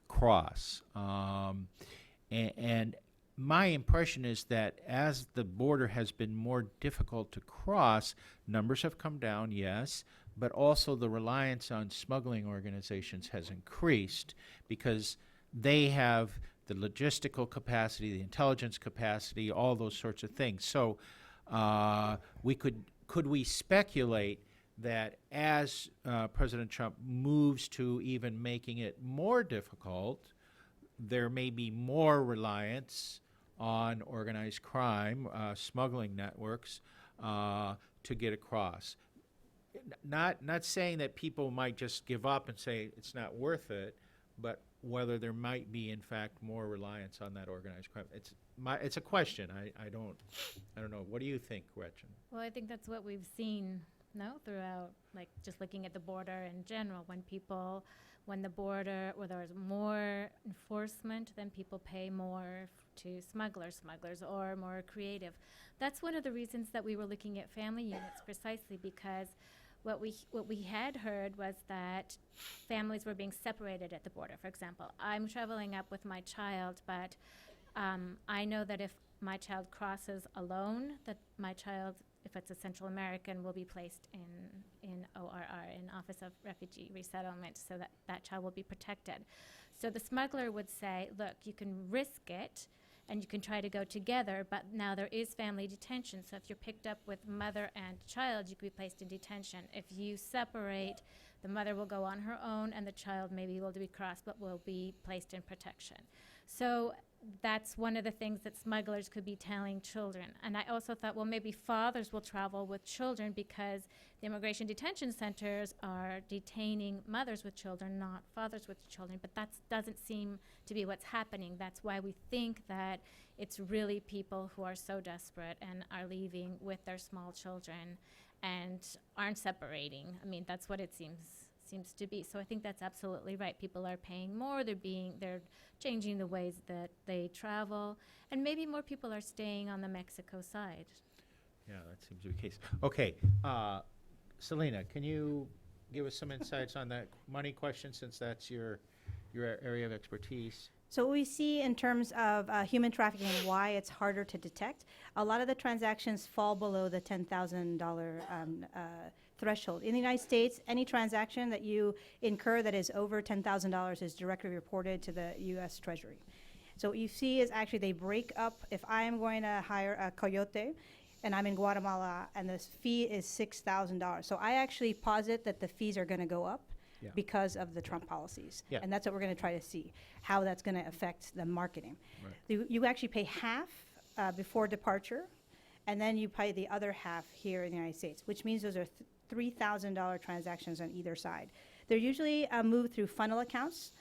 cross. And my impression is that as the border has been more difficult to cross, numbers have come down, yes, but also the reliance on smuggling organizations has increased because they have the logistical capacity, the intelligence capacity, all those sorts of things. So could we speculate that as President Trump moves to even making it more difficult, there may be more reliance on organized crime, smuggling networks, to get across? Not saying that people might just give up and say it's not worth it, but whether there might be, in fact, more reliance on that organized crime. It's a question. I don't know. What do you think, Gretchen? Well, I think that's what we've seen, throughout, like just looking at the border in general. When the border, where there's more enforcement, then people pay more to smugglers, or more creative. That's one of the reasons that we were looking at family units, precisely because what we had heard was that families were being separated at the border. For example, I'm traveling up with my child, but I know that if my child crosses alone, that my child, if it's a Central American, will be placed in ORR, in Office of Refugee Resettlement, so that child will be protected. So the smuggler would say, look, you can risk it and you can try to go together, but now there is family detention. So if you're picked up with mother and child, you could be placed in detention. If you separate, the mother will go on her own, and the child maybe will be crossed, but will be placed in protection. So that's one of the things that smugglers could be telling children. And I also thought, well, maybe fathers will travel with children because the immigration detention centers are detaining mothers with children, not fathers with children. But that doesn't seem to be what's happening. That's why we think that it's really people who are so desperate and are leaving with their small children and aren't separating. I mean, that's what it seems to be. So I think that's absolutely right. People are paying more, they're changing the ways that they travel, and maybe more people are staying on the Mexico side. Yeah, that seems to be the case. Okay, Selena, can you give us some insights on that money question, since that's your area of expertise? So what we see in terms of human trafficking and why it's harder to detect, a lot of the transactions fall below the $10,000 threshold. In the United States, any transaction that you incur that is over $10,000 is directly reported to the U.S. Treasury. So what you see is actually they break up. If I am going to hire a coyote and I'm in Guatemala and the fee is $6,000, so I actually posit that the fees are going to go up because of the Trump policies. Yeah. And that's what we're going to try to see, how that's going to affect the marketing. Right. You actually pay half before departure, and then you pay the other half here in the United States, which means those are $3,000 transactions on either side. They're usually moved through funnel accounts,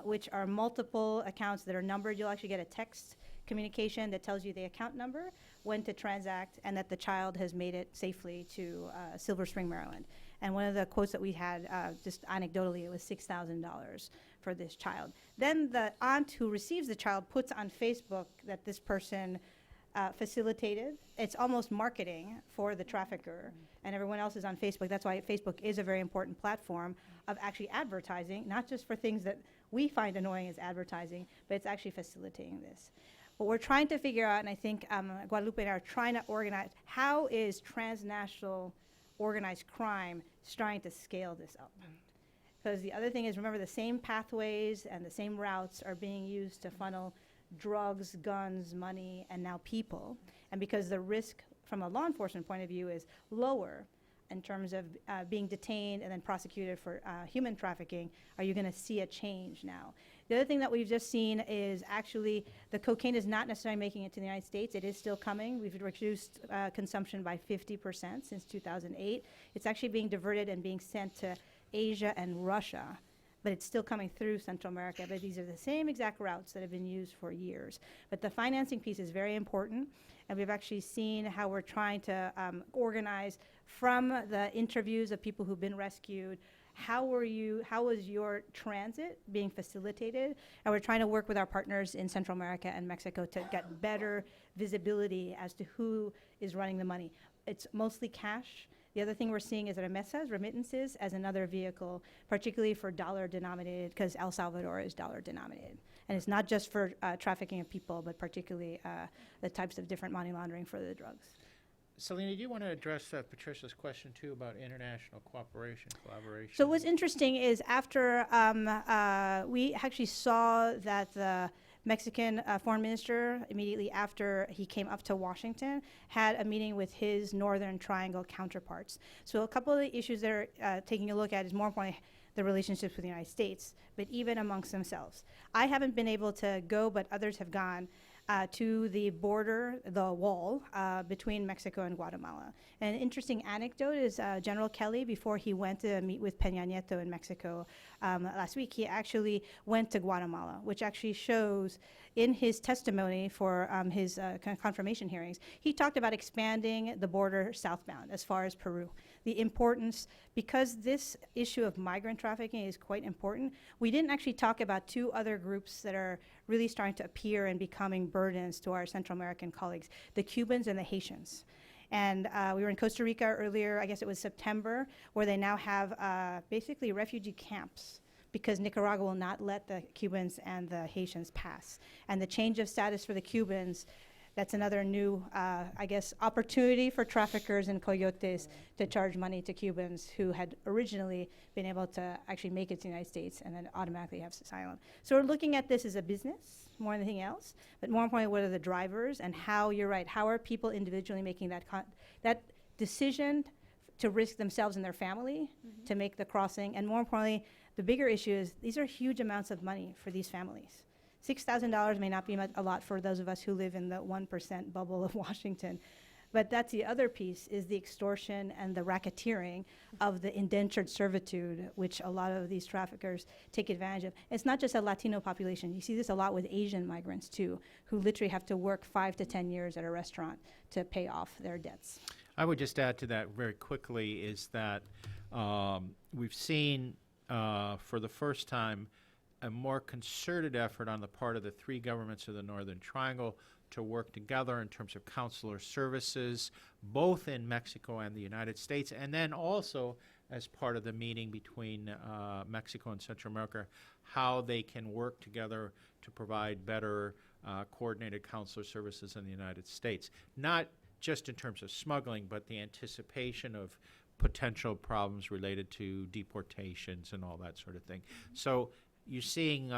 which are multiple accounts that are numbered. You'll actually get a text communication that tells you the account number, when to transact, and that the child has made it safely to Silver Spring, Maryland. And one of the quotes that we had, just anecdotally, it was $6,000 for this child. Then the aunt who receives the child puts on Facebook that this person facilitated. It's almost marketing for the trafficker, and everyone else is on Facebook. That's why Facebook is a very important platform of actually advertising, not just for things that we find annoying as advertising, but it's actually facilitating this. What we're trying to figure out, and I think Guadalupe and I are trying to organize, how is transnational organized crime trying to scale this up? Because the other thing is, remember, the same pathways and the same routes are being used to funnel drugs, guns, money, and now people. And because the risk from a law enforcement point of view is lower in terms of being detained and then prosecuted for human trafficking, are you going to see a change now? The other thing that we've just seen is actually the cocaine is not necessarily making it to the United States. It is still coming. We've reduced consumption by 50% since 2008. It's actually being diverted and being sent to Asia and Russia, but it's still coming through Central America. But these are the same exact routes that have been used for years. But the financing piece is very important, and we've actually seen how we're trying to organize from the interviews of people who've been rescued. How was your transit being facilitated? And we're trying to work with our partners in Central America and Mexico to get better visibility as to who is running the money. It's mostly cash. The other thing we're seeing is remesas, remittances, as another vehicle, particularly for dollar-denominated, because El Salvador is dollar-denominated. And it's not just for trafficking of people, but particularly the types of different money laundering for the drugs. Selena, do you want to address Patricia's question, too, about international cooperation, collaboration? So what's interesting is after we actually saw that the Mexican foreign minister, immediately after he came up to Washington, had a meeting with his Northern Triangle counterparts. So a couple of the issues they're taking a look at is more importantly the relationships with the United States, but even amongst themselves. I haven't been able to go, but others have gone to the border, the wall between Mexico and Guatemala. And an interesting anecdote is General Kelly, before he went to meet with Peña Nieto in Mexico last week, he actually went to Guatemala, which actually shows in his testimony for his confirmation hearings, he talked about expanding the border southbound as far as Peru. The importance, because this issue of migrant trafficking is quite important, we didn't actually talk about two other groups that are really starting to appear and becoming burdens to our Central American colleagues, the Cubans and the Haitians. And we were in Costa Rica earlier, I guess it was September, where they now have basically refugee camps because Nicaragua will not let the Cubans and the Haitians pass. And the change of status for the Cubans, That's another new, I guess, opportunity for traffickers and coyotes to charge money to Cubans who had originally been able to actually make it to the United States and then automatically have asylum. So we're looking at this as a business more than anything else, but more importantly, what are the drivers and how, you're right, how are people individually making that decision to risk themselves and their family to make the crossing? And more importantly, the bigger issue is these are huge amounts of money for these families. $6,000 may not be a lot for those of us who live in the 1% bubble of Washington, but that's the other piece, is the extortion and the racketeering of the indentured servitude, which a lot of these traffickers take advantage of. It's not just a Latino population. You see this a lot with Asian migrants too, who literally have to work 5 to 10 years at a restaurant to pay off their debts. I would just add to that very quickly is that we've seen for the first time a more concerted effort on the part of the three governments of the Northern Triangle to work together in terms of consular services, both in Mexico and the United States, and then also as part of the meeting between Mexico and Central America, how they can work together to provide better coordinated consular services in the United States. Not just in terms of smuggling, but the anticipation of potential problems related to deportations and all that sort of thing. So you're seeing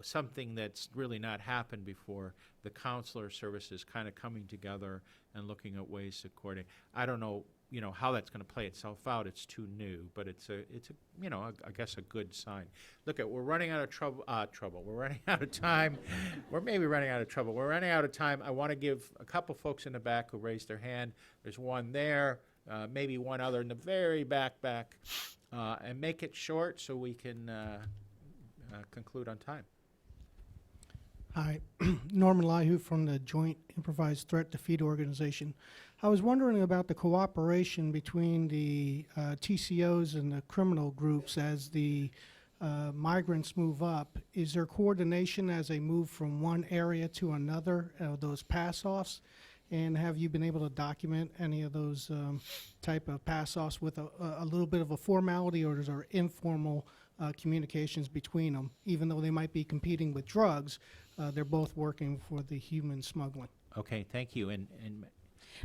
something that's really not happened before, the consular services kind of coming together and looking at ways to coordinate. I don't know, how that's going to play itself out. It's too new, but it's a I guess a good sign. Look, we're running out of trouble. We're running out of time. We're maybe running out of trouble. We're running out of time. I want to give a couple folks in the back who raised their hand. There's one there, maybe one other in the very back, and make it short so we can conclude on time. Hi, Norman Lyhu from the Joint Improvised Threat Defeat Organization. I was wondering about the cooperation between the TCOs and the criminal groups as the migrants move up. Is there coordination as they move from one area to another, those pass-offs? And have you been able to document any of those type of pass-offs with a little bit of a formality, or is there informal communications between them? Even though they might be competing with drugs, they're both working for the human smuggling. Okay, thank you. And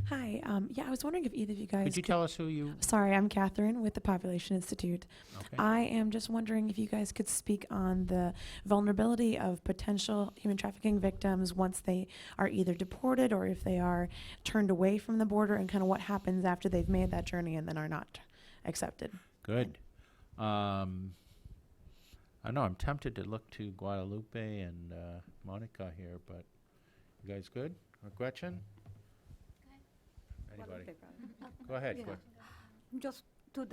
Hi. Yeah, I was wondering if either of you guys could you tell us who you... Sorry, I'm Catherine with the Population Institute. Okay. I am just wondering if you guys could speak on the vulnerability of potential human trafficking victims once they are either deported or if they are turned away from the border, and kind of what happens after they've made that journey and then are not accepted. Good. I know I'm tempted to look to Guadalupe and Monica here, but you guys good? Or Gretchen? Anybody? Go ahead. Yeah. Go ahead. Just to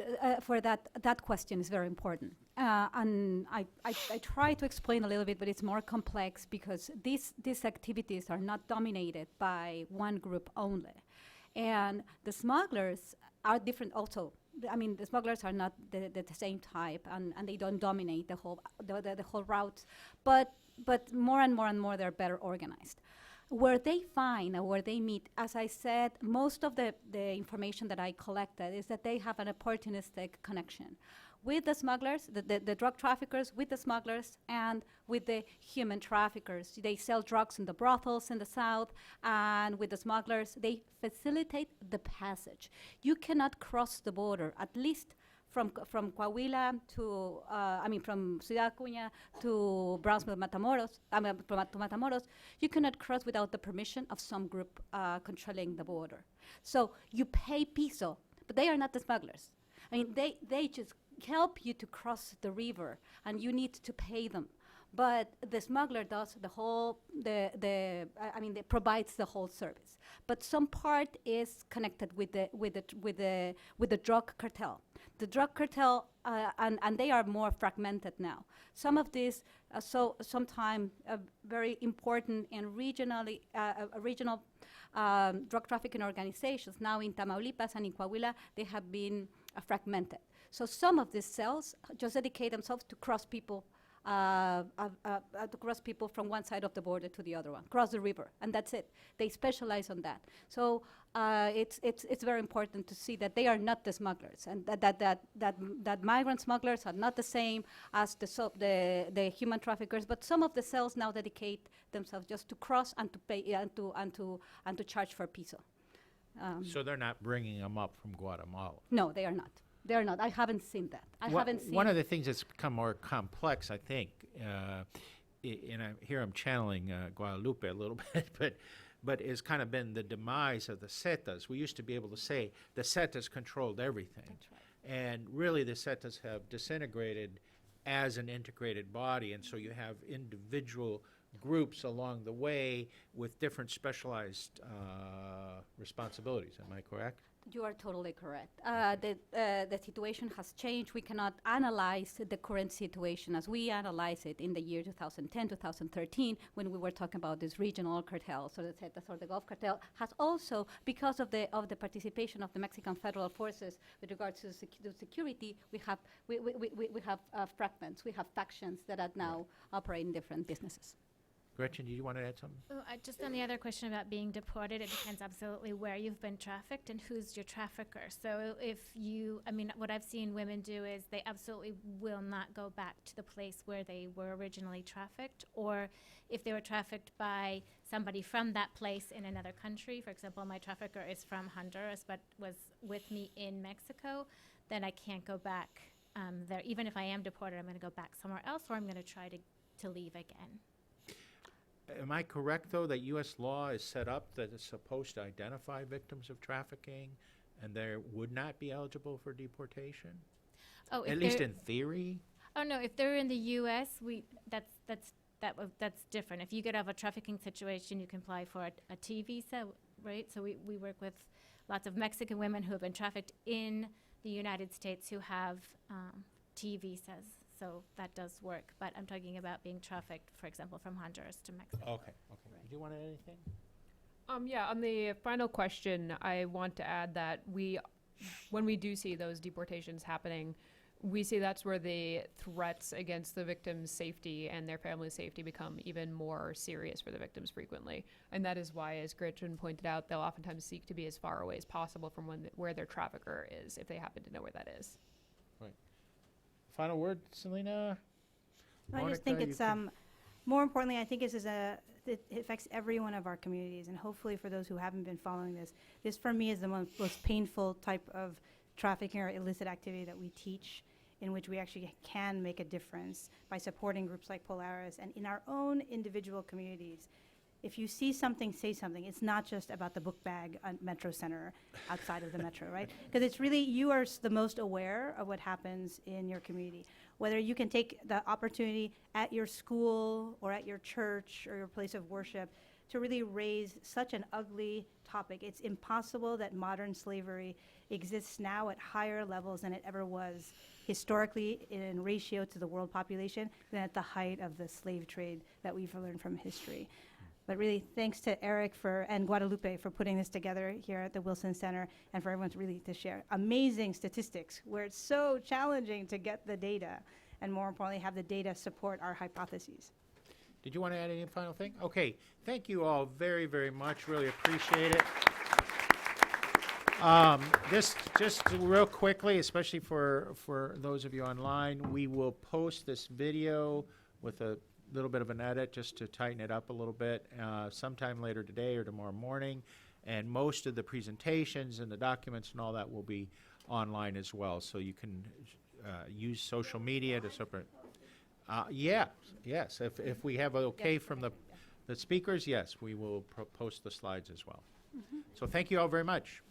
for that question is very important, and I try to explain a little bit, but it's more complex because these activities are not dominated by one group only, and the smugglers are different also. I mean, the smugglers are not the same type, and they don't dominate the whole route, but more and more they're better organized. Where they find or where they meet, as I said, most of the information that I collected is that they have an opportunistic connection with the smugglers, the drug traffickers, with the smugglers, and with the human traffickers. They sell drugs in the brothels in the south, and with the smugglers, they facilitate the passage. You cannot cross the border, at least from Coahuila to, from Ciudad Acuña to Brownsville, Matamoros, to Matamoros, you cannot cross without the permission of some group controlling the border. So you pay piso, but they are not the smugglers. I mean, they just help you to cross the river, and you need to pay them. But the smuggler does the whole, they provides the whole service. But some part is connected with the drug cartel. The drug cartel, and they are more fragmented now. Some of these, sometimes very important and regional drug trafficking organizations. Now in Tamaulipas and in Coahuila, they have been fragmented. So some of these cells just dedicate themselves to cross people to cross people from one side of the border to the other one, cross the river, and that's it. They specialize on that. So it's very important to see that they are not the smugglers, and that migrant smugglers are not the same as the human traffickers. But some of the cells now dedicate themselves just to cross and to pay and to charge for piso. So they're not bringing them up from Guatemala? No, they are not. They are not. I haven't seen that. I haven't seen. One of the things that's become more complex, I think, and I'm channeling Guadalupe a little bit, but has kind of been the demise of the Zetas. We used to be able to say the Zetas controlled everything. That's right. And really the Zetas have disintegrated as an integrated body, and so you have individual groups along the way with different specialized responsibilities. Am I correct? You are totally correct. The situation has changed. We cannot analyze the current situation as we analyze it in the year 2010, 2013, when we were talking about these regional cartels, or the Zetas or the Gulf cartel, has also, because of the participation of the Mexican federal forces with regards to security, we have fragments, we have factions that are now operating different businesses. Gretchen, do you want to add something? Oh, just on the other question about being deported, it depends absolutely where you've been trafficked and who's your trafficker. So what I've seen women do is they absolutely will not go back to the place where they were originally trafficked, or if they were trafficked by somebody from that place in another country. For example, my trafficker is from Honduras but was with me in Mexico, then I can't go back there. Even if I am deported, I'm going to go back somewhere else, or I'm going to try to leave again. Am I correct, though, that U.S. law is set up that it's supposed to identify victims of trafficking, and they would not be eligible for deportation? Oh, at least in theory? Oh no, if they're in the U.S., that's different. If you get out of a trafficking situation, you can apply for a T visa, right? So we work with lots of Mexican women who have been trafficked in the United States who have T visas. So that does work, but I'm talking about being trafficked, for example, from Honduras to Mexico. Okay. Do you want to add anything? Yeah, on the final question, I want to add that when we do see those deportations happening, we see that's where the threats against the victim's safety and their family's safety become even more serious for the victims frequently. And that is why, as Gretchen pointed out, they'll oftentimes seek to be as far away as possible from where their trafficker is, if they happen to know where that is. Right. Final word, Selena? I just think it's more importantly, I think it affects every one of our communities, and hopefully for those who haven't been following this for me is the most painful type of trafficking or illicit activity that we teach, in which we actually can make a difference by supporting groups like Polaris and in our own individual communities. If you see something, say something. It's not just about the book bag at Metro Center outside of the Metro, right? Because it's really, you are the most aware of what happens in your community. Whether you can take the opportunity at your school or at your church or your place of worship to really raise such an ugly topic. It's impossible that modern slavery exists now at higher levels than it ever was historically in ratio to the world population than at the height of the slave trade that we've learned from history. But really, thanks to Eric and Guadalupe for putting this together here at the Wilson Center, and for everyone to share amazing statistics where it's so challenging to get the data, and more importantly, have the data support our hypotheses. Did you want to add any final thing? Okay, thank you all very, very much. Really appreciate it. Just real quickly, especially for those of you online, we will post this video with a little bit of an edit just to tighten it up a little bit sometime later today or tomorrow morning, and most of the presentations and the documents and all that will be online as well, so you can use social media to separate. Yes, if we have okay from the speakers, yes, we will post the slides as well. So thank you all very much.